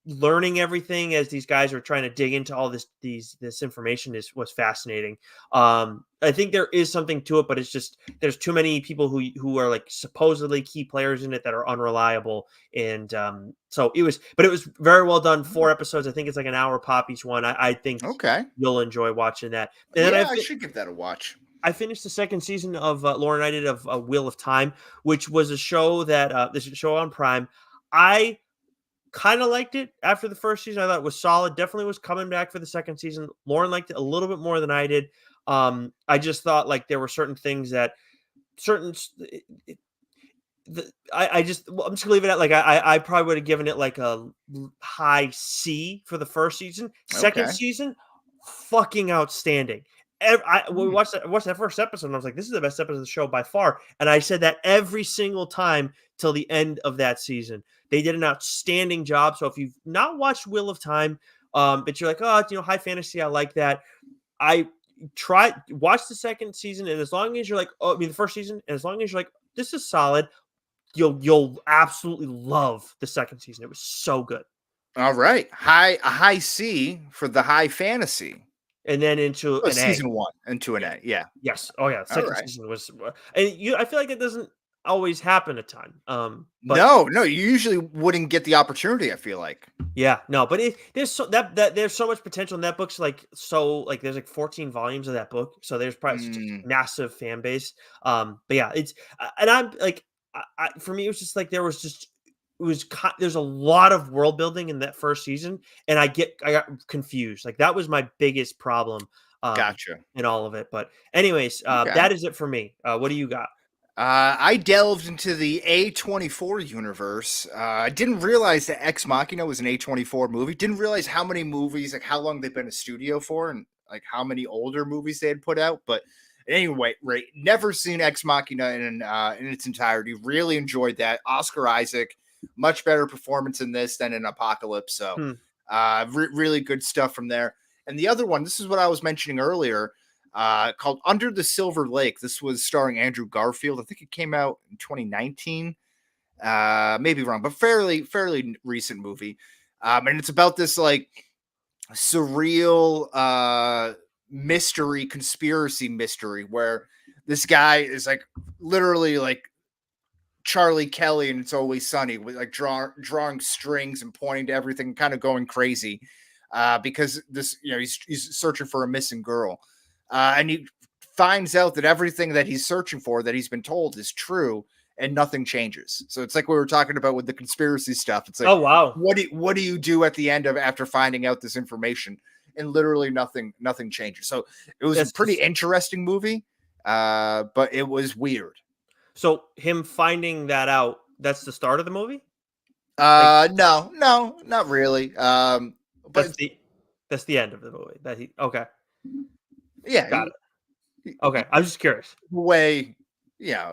learning everything as these guys are trying to dig into all this information was fascinating. I think there is something to it, but it's just there's too many people who are like supposedly key players in it that are unreliable. And so it was, but it was very well done. 4 episodes. I think it's like an hour pop each one. I think Okay. you'll enjoy watching that. And then Yeah, I should give that a watch. I finished the second season of Lauren and I did of Wheel of Time, which was a show that this show on Prime. I kind of liked it after the first season. I thought it was solid. Definitely was coming back for the second season. Lauren liked it a little bit more than I did. I just thought like there were certain things that certain I just I'm just gonna leave it at like I probably would have given it like a high C for the first season. Second Okay. season, fucking outstanding. We watched that first episode and I was like, this is the best episode of the show by far. And I said that every single time till the end of that season. They did an outstanding job. So if you've not watched Wheel of Time, but you're like, oh, high fantasy, I like that. I watch the second season, and as long as you're like, the first season, and as long as you're like, this is solid, you'll absolutely love the second season. It was so good. All right. A high C for the high fantasy. And then into an season A. 1 into an A. Yeah. Yes. Oh yeah. Second right. season was, and I feel like it doesn't always happen a ton. But No, you usually wouldn't get the opportunity. I feel like. yeah, no, but there's there's so much potential in that book's like there's like 14 volumes of that book, so there's probably such a massive fan base. But yeah, it's and I'm like, for me, it was just like there's a lot of world building in that first season, and I got confused. Like that was my biggest problem. Gotcha. In all of it. But anyways, Okay. that is it for me. What do you got? I delved into the A24 universe. I didn't realize that Ex Machina was an A24 movie. Didn't realize how many movies, like how long they've been a studio for, and like how many older movies they had put out. But anyway, right, never seen Ex Machina in its entirety. Really enjoyed that. Oscar Isaac, much better performance in this than in Apocalypse. So, really good stuff from there. And the other one, this is what I was mentioning earlier. Called Under the Silver Lake. This was starring Andrew Garfield. I think it came out in 2019. Maybe wrong, but fairly recent movie. And it's about this like surreal conspiracy mystery where this guy is like literally like Charlie Kelly and It's Always Sunny with like drawing strings and pointing to everything, kind of going crazy because this, he's searching for a missing girl. And he finds out that everything that he's searching for, that he's been told, is true, and nothing changes. So it's like we were talking about with the conspiracy stuff. It's like, oh wow, what do you do at the end of after finding out this information? And literally nothing changes. So it was a pretty interesting movie, but it was weird. So him finding that out, that's the start of the movie? No, not really. But that's the end of the movie. Okay. Yeah. Got it. Okay. I'm just curious. Yeah.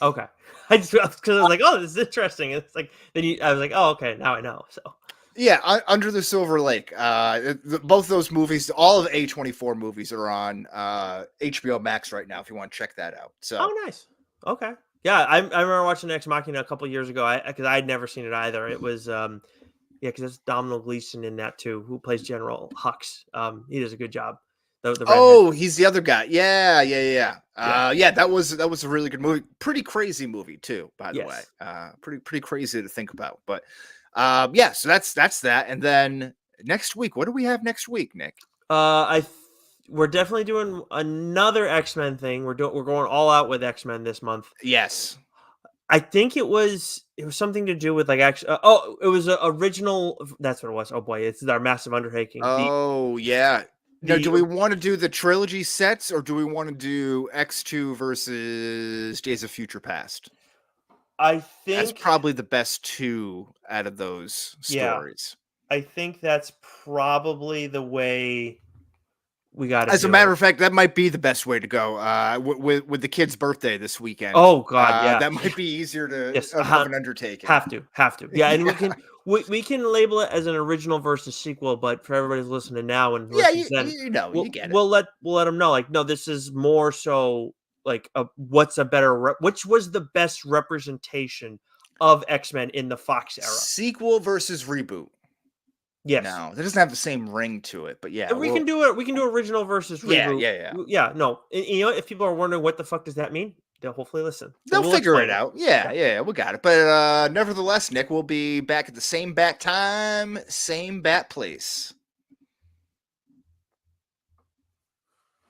Okay. I just, because I was like, oh, this is interesting. It's like, I was like, oh, okay. Now I know. So. Yeah. Under the Silver Lake. Both those movies, all of A24 movies are on HBO Max right now if you want to check that out. So. Oh, nice. Okay. Yeah. I remember watching Ex Machina a couple of years ago because I had never seen it either. It was, because there's Domhnall Gleeson in that too, who plays General Hux. He does a good job. He's the other guy. Yeah. That was a really good movie. Pretty crazy movie too, by the way. Pretty crazy to think about. But so that's that. And then next week, what do we have next week, Nick? We're definitely doing another X-Men thing. We're going all out with X-Men this month. Yes. I think it was something to do with like actually. It was an original. That's what it was. Oh boy, it's our massive undertaking. Yeah. Now, do we want to do the trilogy sets, or do we want to do X2 versus Days of Future Past? I think that's probably the best two out of those stories. I think that's probably the way We got to. As a matter of fact, that might be the best way to go. With the kid's birthday this weekend. Oh God, yeah, that might be easier to yes, of an undertaking. Have to. Yeah, and we can label it as an original versus sequel, but for everybody who's listening now and Yeah, listens then, you get it. We'll let them know. Like, no, this is more so like what's a better which was the best representation of X-Men in the Fox era? Sequel versus reboot. Yes. No, that doesn't have the same ring to it, but yeah, we can do it. We can do original versus reboot. Yeah. No, and, if people are wondering what the fuck does that mean, they'll hopefully listen. They'll figure it out. Yeah, we got it. But nevertheless, Nick will be back at the same bat time, same bat place.